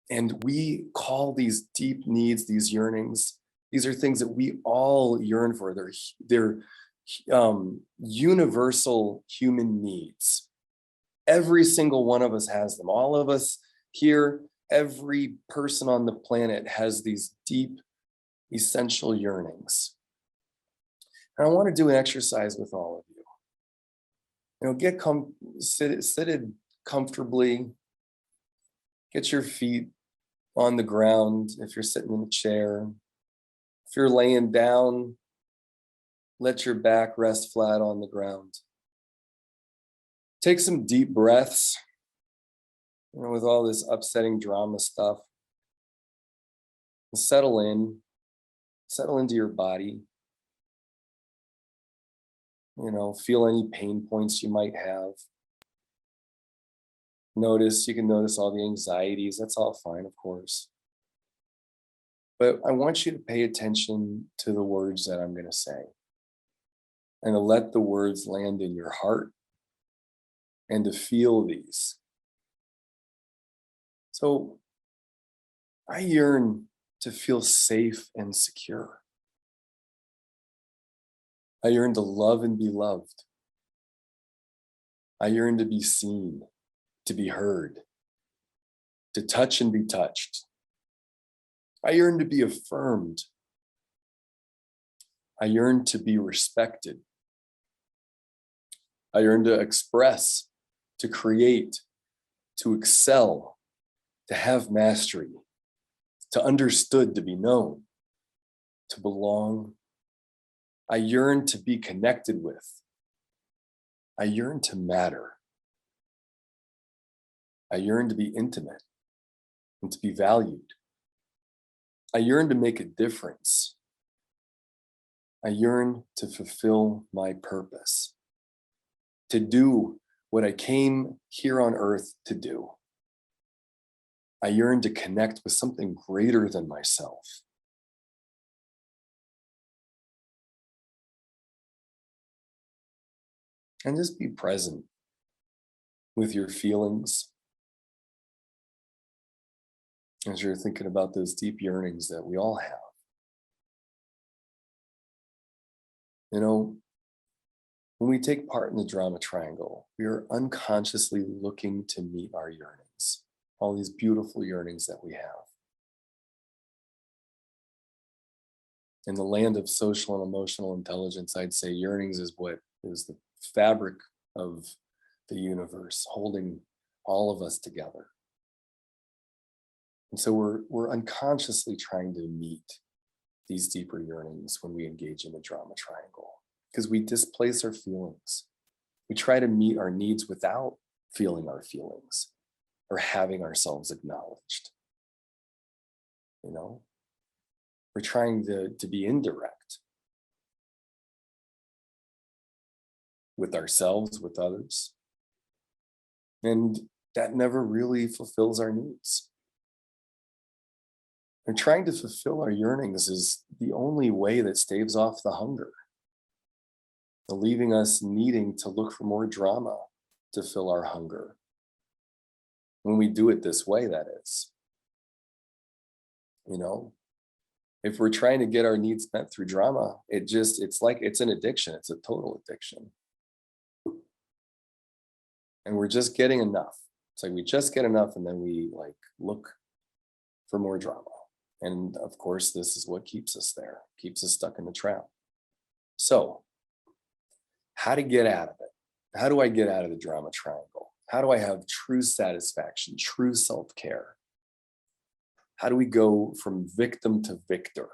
[SPEAKER 1] And we call these deep needs, these yearnings, these are things that we all yearn for. They're universal human needs. Every single one of us has them. All of us Here, every person on the planet has these deep, essential yearnings. And I want to do an exercise with all of you. Get seated comfortably. Get your feet on the ground if you're sitting in a chair. If you're laying down, let your back rest flat on the ground. Take some deep breaths. With all this upsetting drama stuff. Settle into your body. Feel any pain points you might have. You can notice all the anxieties. That's all fine, of course. But I want you to pay attention to the words that I'm going to say and to let the words land in your heart and to feel these. So I yearn to feel safe and secure. I yearn to love and be loved. I yearn to be seen, to be heard, to touch and be touched. I yearn to be affirmed. I yearn to be respected. I yearn to express, to create, to excel, to have mastery, to understood, to be known, to belong. I yearn to be connected with. I yearn to matter. I yearn to be intimate and to be valued. I yearn to make a difference. I yearn to fulfill my purpose, to do what I came here on earth to do. I yearn to connect with something greater than myself. And just be present with your feelings as you're thinking about those deep yearnings that we all have. When we take part in the drama triangle, we are unconsciously looking to meet our yearnings, all these beautiful yearnings that we have. In the land of social and emotional intelligence, I'd say yearnings is what is the fabric of the universe, holding all of us together. And so we're unconsciously trying to meet these deeper yearnings when we engage in the drama triangle, because we displace our feelings. We try to meet our needs without feeling our feelings or having ourselves acknowledged. We're trying to be indirect with ourselves, with others. And that never really fulfills our needs. And trying to fulfill our yearnings is the only way that staves off the hunger, leaving us needing to look for more drama to fill our hunger. When we do it this way, that is. If we're trying to get our needs met through drama, it's like it's an addiction. It's a total addiction. And we're just getting enough. It's like we just get enough and then we look for more drama. And of course, this is what keeps us there, keeps us stuck in the trap. So how to get out of it? How do I get out of the drama triangle? How do I have true satisfaction, true self-care? How do we go from victim to victor?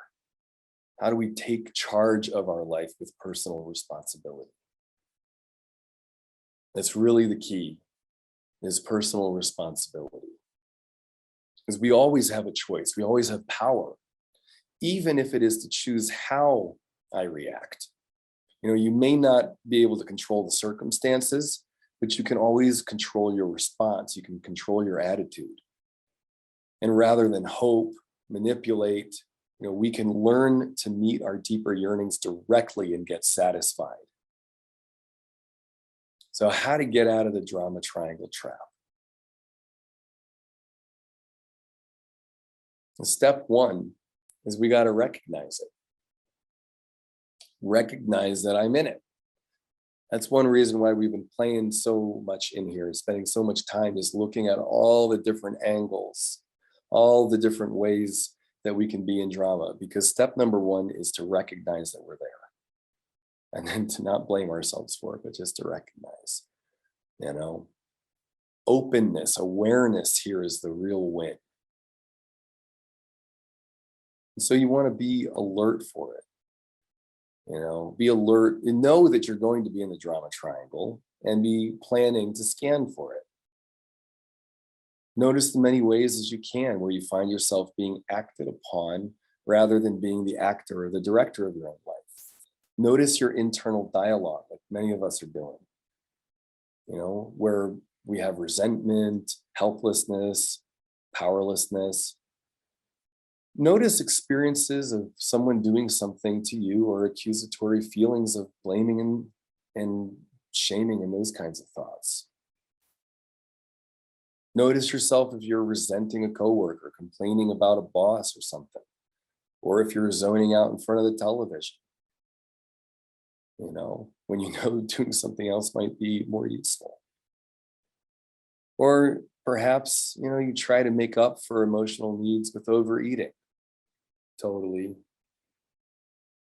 [SPEAKER 1] How do we take charge of our life with personal responsibility? That's really the key, is personal responsibility. Because we always have a choice. We always have power, even if it is to choose how I react. You may not be able to control the circumstances, but you can always control your response. You can control your attitude. And rather than hope, manipulate, we can learn to meet our deeper yearnings directly and get satisfied. So how to get out of the drama triangle trap? Step one is we got to recognize it. Recognize that I'm in it. That's one reason why we've been playing so much in here, spending so much time just looking at all the different angles, all the different ways that we can be in drama, because step number one is to recognize that we're there. And then to not blame ourselves for it, but just to recognize, openness, awareness here is the real win. And so you want to be alert for it. Be alert and know that you're going to be in the drama triangle and be planning to scan for it. Notice the many ways as you can where you find yourself being acted upon rather than being the actor or the director of your own life. Notice your internal dialogue, like many of us are doing, where we have resentment, helplessness, powerlessness. Notice experiences of someone doing something to you or accusatory feelings of blaming and shaming and those kinds of thoughts. Notice yourself if you're resenting a coworker, complaining about a boss or something, or if you're zoning out in front of the television, when doing something else might be more useful. Or perhaps, you try to make up for emotional needs with overeating. Totally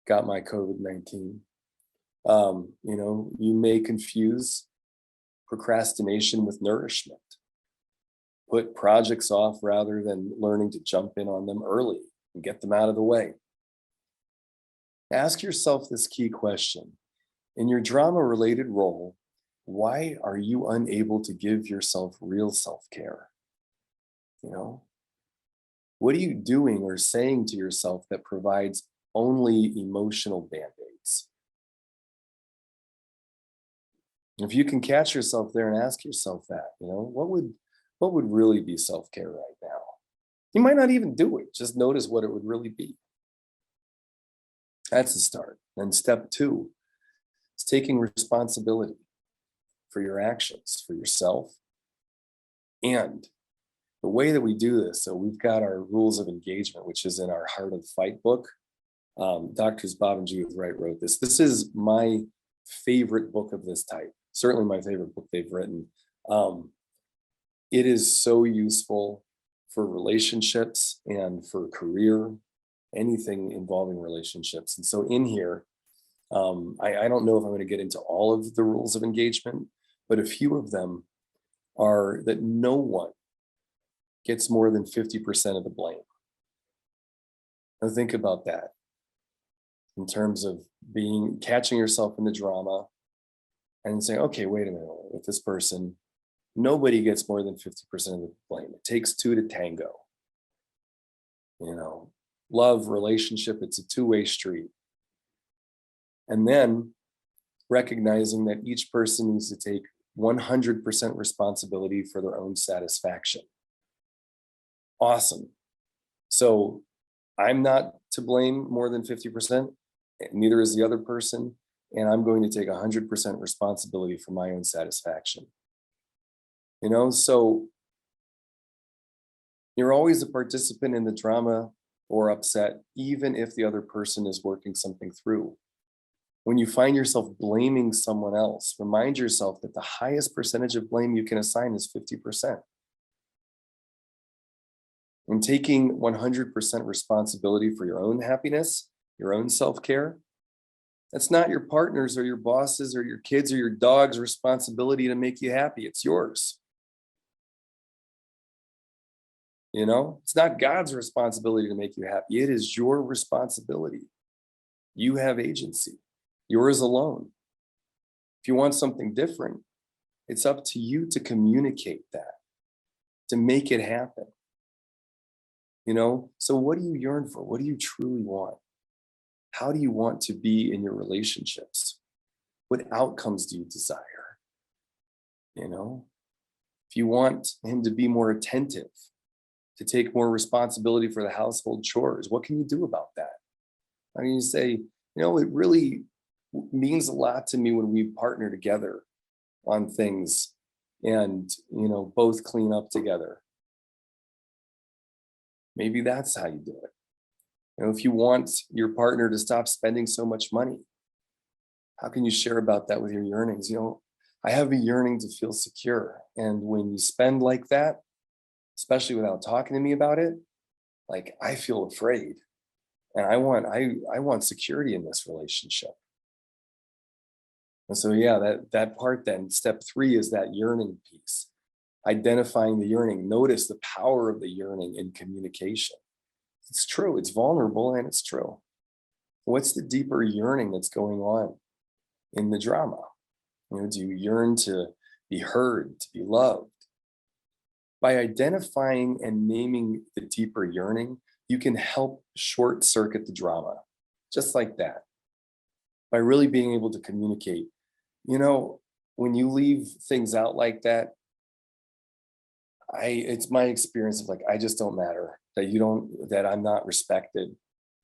[SPEAKER 1] got my COVID-19. You may confuse procrastination with nourishment. Put projects off rather than learning to jump in on them early and get them out of the way. Ask yourself this key question. In your drama-related role, why are you unable to give yourself real self-care? What are you doing or saying to yourself that provides only emotional band-aids? If you can catch yourself there and ask yourself that, what would really be self-care right now? You might not even do it. Just notice what it would really be. That's the start. And step two is taking responsibility for your actions, for yourself. And the way that we do this, so we've got our rules of engagement, which is in our Heart of the Fight book. Doctors Bob and Judith Wright wrote this. This is my favorite book of this type, certainly my favorite book they've written. It is so useful for relationships and for career, anything involving relationships. And so in here, I don't know if I'm going to get into all of the rules of engagement, but a few of them are that no one gets more than 50% of the blame. Now think about that in terms of catching yourself in the drama and saying, okay, wait a minute, with this person, nobody gets more than 50% of the blame. It takes two to tango. Love, relationship, it's a two-way street. And then recognizing that each person needs to take 100% responsibility for their own satisfaction. Awesome. So I'm not to blame more than 50%, neither is the other person, and I'm going to take 100% responsibility for my own satisfaction. So you're always a participant in the drama or upset, even if the other person is working something through. When you find yourself blaming someone else, remind yourself that the highest percentage of blame you can assign is 50%. And taking 100% responsibility for your own happiness, your own self-care, that's not your partner's or your boss's or your kids or your dog's responsibility to make you happy. It's yours. It's not God's responsibility to make you happy. It is your responsibility. You have agency, yours alone. If you want something different, it's up to you to communicate that, to make it happen. So what do you yearn for? What do you truly want? How do you want to be in your relationships? What outcomes do you desire? If you want him to be more attentive, to take more responsibility for the household chores, what can you do about that? I mean, you say, it really means a lot to me when we partner together on things and, both clean up together. Maybe that's how you do it. If you want your partner to stop spending so much money, How can you share about that with your yearnings? You know, I have a yearning to feel secure. And when you spend like that, especially without talking to me about it, like I feel afraid. And I want security in this relationship. And so yeah, that part then, step 3 is that yearning piece. Identifying the yearning. Notice the power of the yearning in communication. It's true, it's vulnerable, and it's true. What's the deeper yearning that's going on in the drama? You know, do you yearn to be heard, to be loved? By identifying and naming the deeper yearning, you can help short circuit the drama, just like that. By really being able to communicate. You know, when you leave things out like that, it's my experience of like, I just don't matter, that I'm not respected.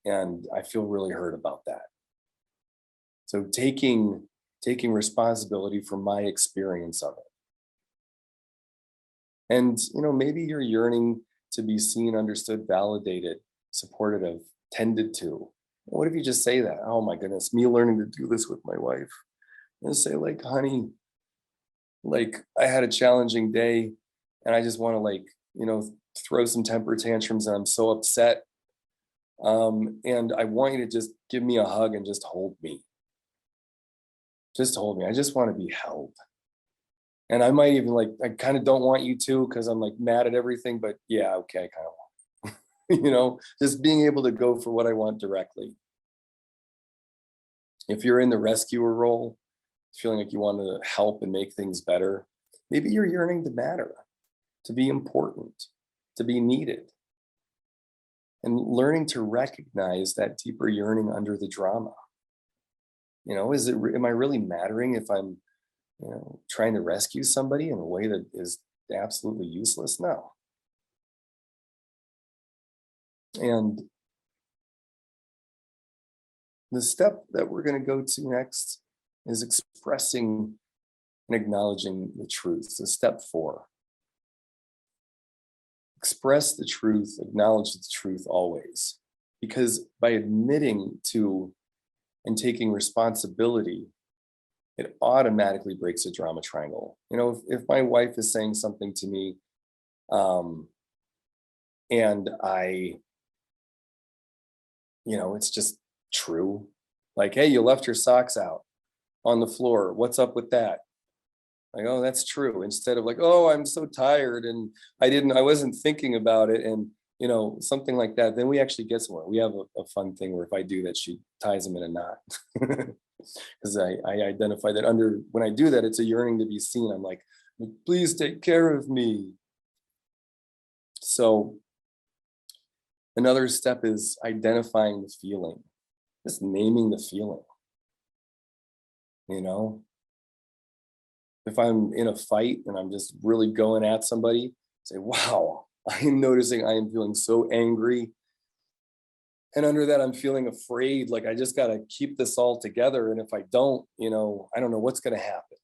[SPEAKER 1] And I feel really hurt about that. So taking responsibility for my experience of it. And, you know, maybe you're yearning to be seen, understood, validated, supported of, tended to. What if you just say that? Oh my goodness, me learning to do this with my wife. And say like, honey, like I had a challenging day and I just want to like, you know, throw some temper tantrums and I'm so upset. And I want you to just give me a hug and just hold me. Just hold me. I just want to be held. And I might even like, I kind of don't want you to because I'm like mad at everything, but yeah, okay, I kind of want. You know, just being able to go for what I want directly. If you're in the rescuer role, feeling like you want to help and make things better, maybe you're yearning to matter, to be important, to be needed. And learning to recognize that deeper yearning under the drama. You know, am I really mattering if I'm, you know, trying to rescue somebody in a way that is absolutely useless? No. And the step that we're going to go to next is expressing and acknowledging the truth. So step 4. Express the truth, acknowledge the truth always. Because by admitting to and taking responsibility, it automatically breaks a drama triangle. You know, if my wife is saying something to me, and you know, it's just true. Like, hey, you left your socks out on the floor. What's up with that? Like, oh, that's true. Instead of like, oh, I'm so tired and I wasn't thinking about it. And, you know, something like that. Then we actually get somewhere. We have a fun thing where if I do that, she ties them in a knot. Because I identify that when I do that, it's a yearning to be seen. I'm like, please take care of me. So another step is identifying the feeling, just naming the feeling. You know, if I'm in a fight and I'm just really going at somebody, say, wow, I am noticing I am feeling so angry. And under that, I'm feeling afraid, like I just got to keep this all together. And if I don't, you know, I don't know what's going to happen.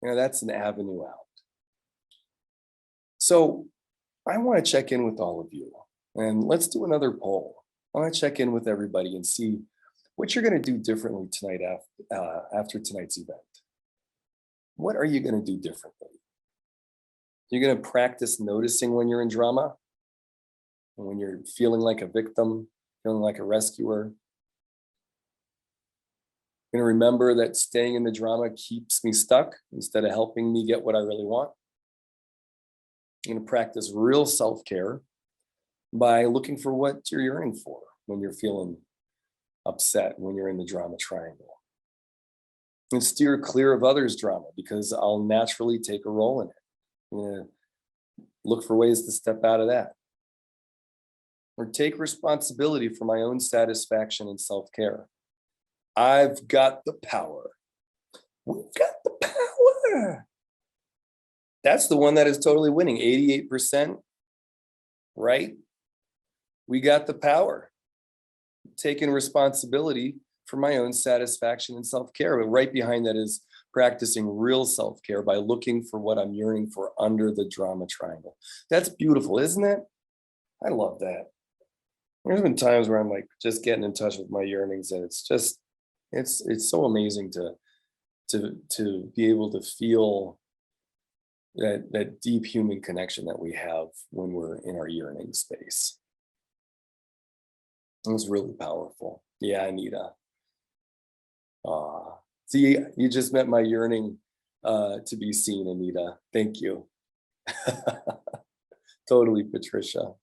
[SPEAKER 1] You know, that's an avenue out. So I want to check in with all of you and let's do another poll. I want to check in with everybody and see what you're going to do differently tonight after tonight's event. What are you going to do differently? You're going to practice noticing when you're in drama and when you're feeling like a victim, feeling like a rescuer. You're going to remember that staying in the drama keeps me stuck instead of helping me get what I really want. You're going to practice real self-care by looking for what you're yearning for when you're feeling upset, when you're in the drama triangle. And steer clear of others' drama because I'll naturally take a role in it. I'm going to look for ways to step out of that. Or take responsibility for my own satisfaction and self-care. I've got the power. We've got the power. That's the one that is totally winning, 88%, right? We got the power. Taking responsibility for my own satisfaction and self-care. But right behind that is practicing real self-care by looking for what I'm yearning for under the drama triangle. That's beautiful, isn't it? I love that. There's been times where I'm like just getting in touch with my yearnings, and it's just, it's so amazing to to be able to feel that deep human connection that we have when we're in our yearning space. It was really powerful. Yeah, Anita. See, you just met my yearning to be seen, Anita. Thank you. Totally, Patricia.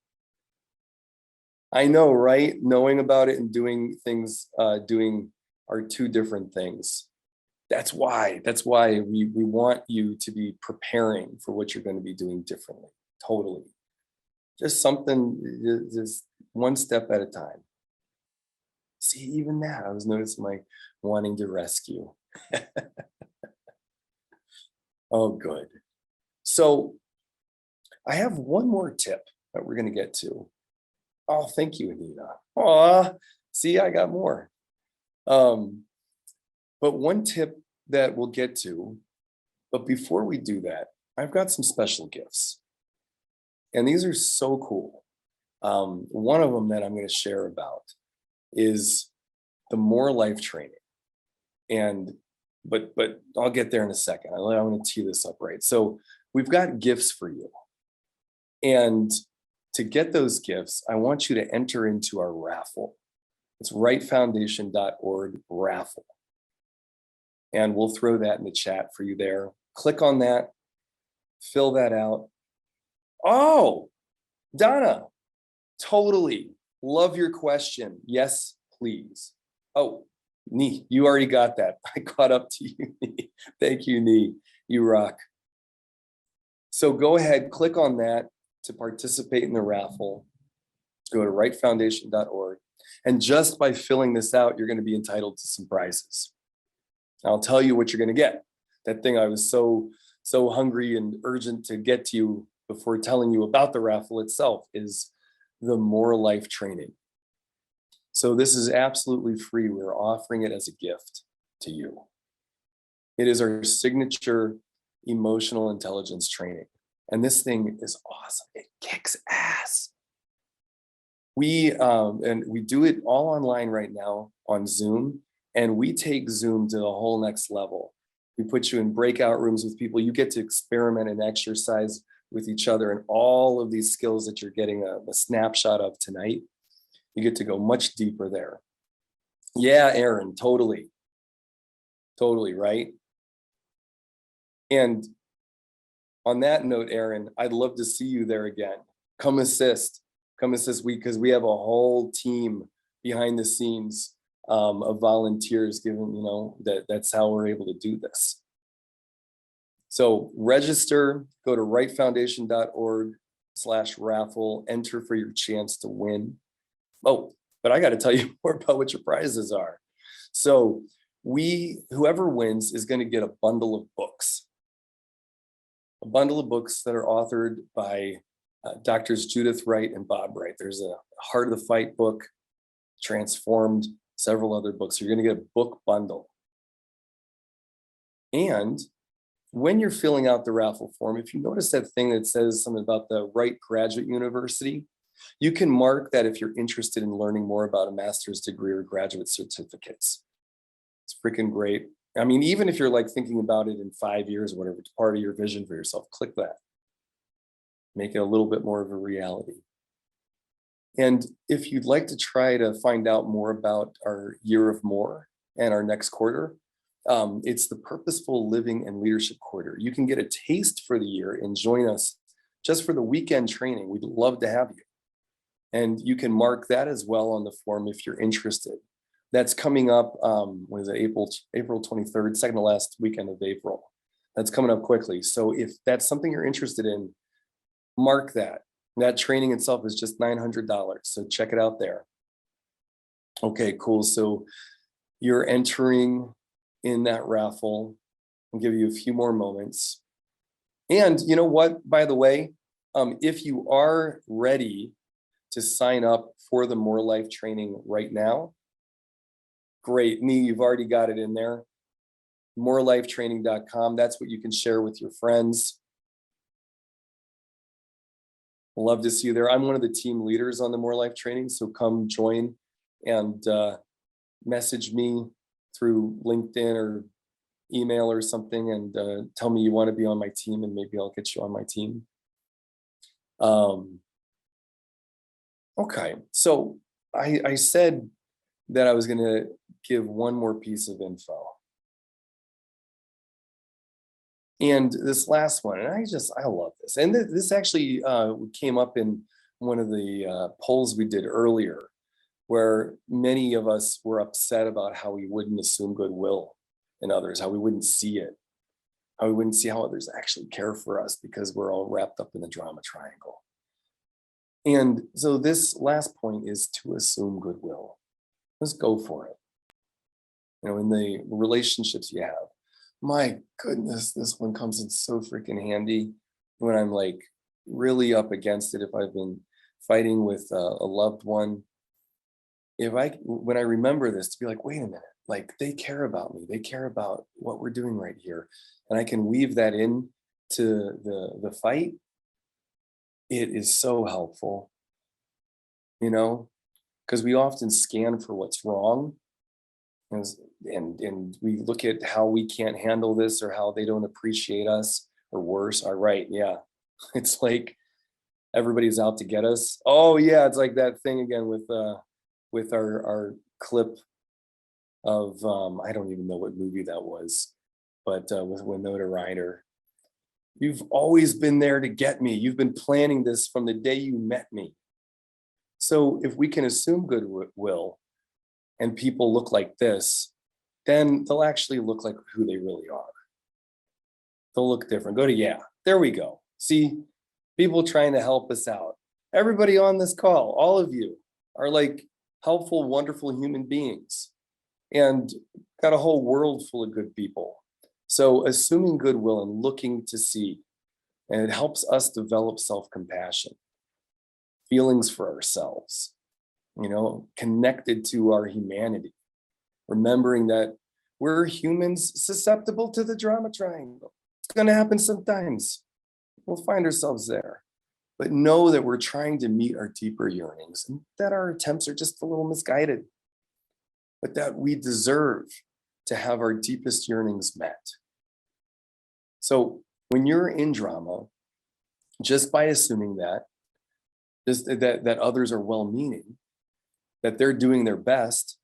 [SPEAKER 1] I know, right? Knowing about it and doing things, doing are two different things. That's why we want you to be preparing for what you're going to be doing differently. Totally. Just something, just one step at a time. See, even that, I was noticing my wanting to rescue. Oh, good. So I have one more tip that we're going to get to. Oh, thank you, Anita. Aw, see, I got more. But one tip that we'll get to, but before we do that, I've got some special gifts. And these are so cool. One of them that I'm going to share about is the More Life training. And but I'll get there in a second. I'm going to tee this up right. So we've got gifts for you. And to get those gifts, I want you to enter into our raffle. It's rightfoundation.org raffle. And we'll throw that in the chat for you there. Click on that, fill that out. Oh, Donna, totally. Love your question. Yes, please. Oh, Nee, you already got that. I caught up to you, Nee. Thank you, Nee. You rock. So go ahead, click on that to participate in the raffle. Go to rightfoundation.org. And just by filling this out, you're going to be entitled to some prizes. I'll tell you what you're going to get. That thing I was so hungry and urgent to get to you before telling you about the raffle itself is the More Life training. So this is absolutely free. We're offering it as a gift to you. It is our signature emotional intelligence training. And this thing is awesome. It kicks ass. We do it all online right now on Zoom, and we take Zoom to the whole next level. We put you in breakout rooms with people. You get to experiment and exercise with each other, and all of these skills that you're getting a snapshot of tonight, you get to go much deeper there. Yeah, Aaron, totally, right? And on that note, Aaron, I'd love to see you there again. Come assist because we have a whole team behind the scenes of volunteers given, that's how we're able to do this. So register, go to rightfoundation.org/raffle, enter for your chance to win. Oh, but I got to tell you more about what your prizes are. So whoever wins is going to get a bundle of books. A bundle of books that are authored by Doctors Judith Wright and Bob Wright. There's a Heart of the Fight book, Transformed, several other books. So you're going to get a book bundle. And when you're filling out the raffle form, if you notice that thing that says something about the Wright Graduate University, you can mark that if you're interested in learning more about a master's degree or graduate certificates. It's freaking great. I mean, even if you're like thinking about it in 5 years or whatever, it's part of your vision for yourself, click that. Make it a little bit more of a reality. And if you'd like to try to find out more about our Year of More and our next quarter, it's the Purposeful Living and Leadership Quarter. You can get a taste for the year and join us just for the weekend training. We'd love to have you. And you can mark that as well on the form if you're interested. That's coming up, what is it, April 23rd, second to last weekend of April. That's coming up quickly. So if that's something you're interested in, mark that. That training itself is just $900. So check it out there. Okay, cool. So you're entering in that raffle. I'll give you a few more moments. And you know what, by the way, if you are ready to sign up for the More Life training right now, great. Nee, you've already got it in there. morelifetraining.com. That's what you can share with your friends. Love to see you there. I'm one of the team leaders on the More Life training, so come join and message me through LinkedIn or email or something and tell me you want to be on my team, and maybe I'll get you on my team. Okay, so I said that I was going to give one more piece of info. And this last one, and I love this. And this actually came up in one of the polls we did earlier, where many of us were upset about how we wouldn't assume goodwill in others, how we wouldn't see it, how we wouldn't see how others actually care for us because we're all wrapped up in the drama triangle. And so this last point is to assume goodwill. Let's go for it. You know, in the relationships you have, my goodness, this one comes in so freaking handy when I'm like really up against it. If I've been fighting with a loved one, when I remember this, to be like, wait a minute, like they care about me, they care about what we're doing right here, and I can weave that in to the fight. It is so helpful, you know, because we often scan for what's wrong. And we look at how we can't handle this, or how they don't appreciate us, or worse, all right, yeah. It's like everybody's out to get us. Oh yeah, it's like that thing again with our clip of I don't even know what movie that was, but with Winona Ryder. You've always been there to get me. You've been planning this from the day you met me. So if we can assume goodwill and people look like this, then they'll actually look like who they really are. They'll look different. Go to, yeah, there we go. See, people trying to help us out. Everybody on this call, all of you are like helpful, wonderful human beings, and got a whole world full of good people. So assuming goodwill and looking to see, and it helps us develop self-compassion, feelings for ourselves, you know, connected to our humanity, remembering that we're humans susceptible to the drama triangle. It's going to happen sometimes. We'll find ourselves there, but know that we're trying to meet our deeper yearnings, and that our attempts are just a little misguided, but that we deserve to have our deepest yearnings met. So when you're in drama, just by assuming that, that others are well-meaning, that they're doing their best,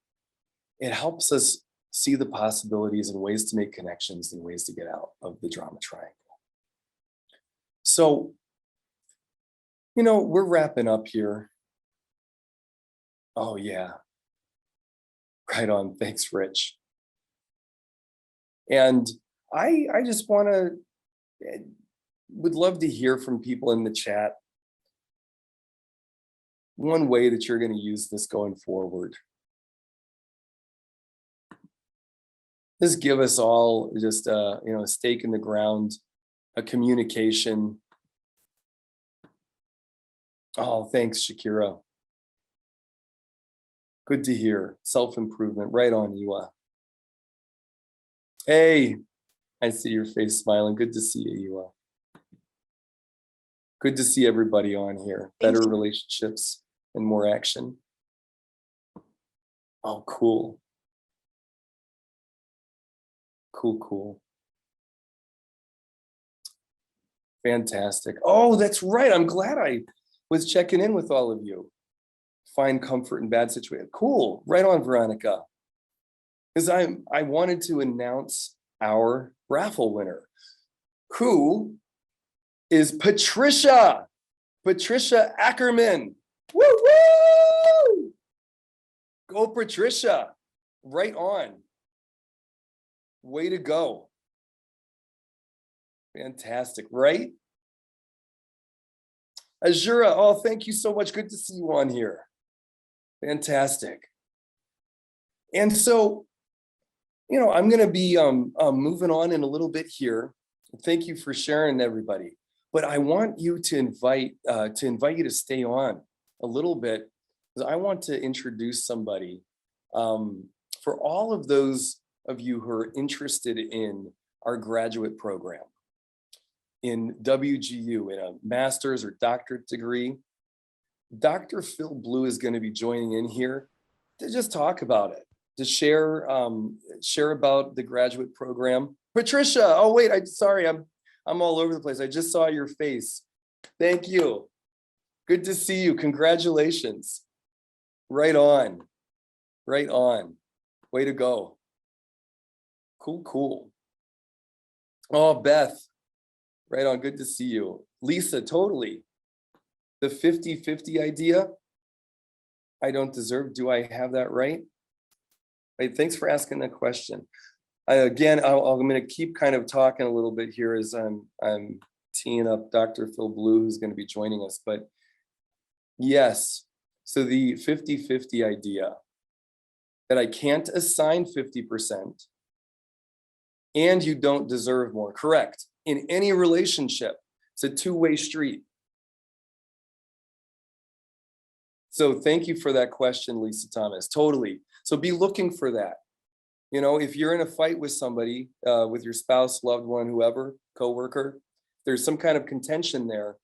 [SPEAKER 1] it helps us see the possibilities and ways to make connections and ways to get out of the drama triangle. So, you know, we're wrapping up here. Oh yeah, right on, thanks, Rich. And I just would love to hear from people in the chat. One way that you're going to use this going forward. Just give us all just you know, a stake in the ground, a communication. Oh, thanks, Shakira. Good to hear. Self-improvement, right on, Iwa. Hey, I see your face smiling. Good to see you, Iwa. Good to see everybody on here. Better relationships and more action. Oh, cool. Cool. Fantastic. Oh, that's right. I'm glad I was checking in with all of you. Find comfort in bad situations. Cool. Right on, Veronica. Because I wanted to announce our raffle winner, who is Patricia Ackerman. Woo woo! Go Patricia. Right on. Way to go. Fantastic, right? Azura, oh, thank you so much. Good to see you on here. Fantastic. And so, you know, I'm going to be moving on in a little bit here. Thank you for sharing, everybody. But I want you to invite you to stay on a little bit, because I want to introduce somebody for all of those of you who are interested in our graduate program in WGU, in a master's or doctorate degree. Dr. Phil Blue is going to be joining in here to just talk about it. to share about the graduate program. Patricia, oh wait, sorry, I'm all over the place. I just saw your face. Thank you. Good to see you. Congratulations. Right on. Right on. Way to go. Cool, cool. Oh, Beth. Right on. Good to see you. Lisa, totally. The 50-50 idea. I don't deserve. Do I have that right? Hey, thanks for asking that question. I'm going to keep kind of talking a little bit here as I'm teeing up Dr. Phil Blue, who's going to be joining us. But yes, so the 50-50 idea that I can't assign 50% and you don't deserve more. Correct. In any relationship, it's a two-way street. So thank you for that question, Lisa Thomas. Totally. So be looking for that. You know, if you're in a fight with somebody, with your spouse, loved one, whoever, coworker, there's some kind of contention there.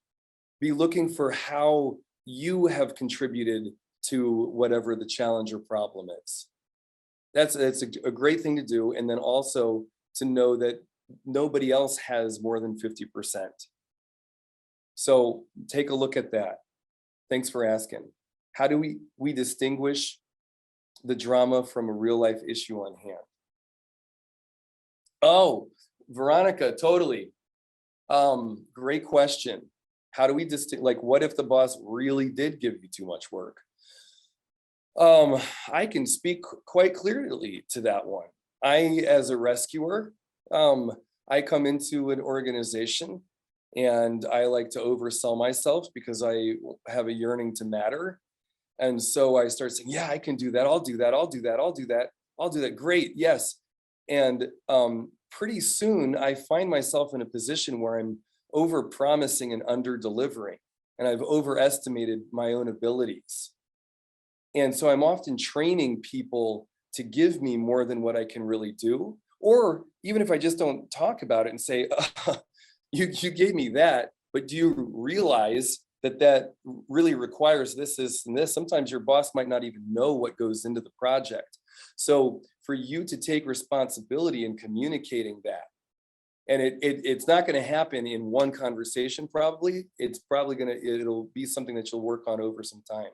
[SPEAKER 1] Be looking for how you have contributed to whatever the challenge or problem is. That's a great thing to do. And then also to know that nobody else has more than 50%. So take a look at that. Thanks for asking. How do we distinguish the drama from a real life issue on hand? Oh, Veronica, totally. Great question. How do we like, what if the boss really did give you too much work? I can speak quite clearly to that one. As a rescuer, I come into an organization and I like to oversell myself because I have a yearning to matter. And so I start saying, yeah, I can do that. I'll do that. I'll do that. I'll do that. I'll do that. Great. Yes. And pretty soon I find myself in a position where I'm over promising and under delivering, and I've overestimated my own abilities. And so I'm often training people to give me more than what I can really do. Or even if I just don't talk about it and say, you gave me that, but do you realize that really requires this, this, and this? Sometimes your boss might not even know what goes into the project. So for you to take responsibility in communicating that, and it's not going to happen in one conversation, probably. It's probably it'll be something that you'll work on over some time.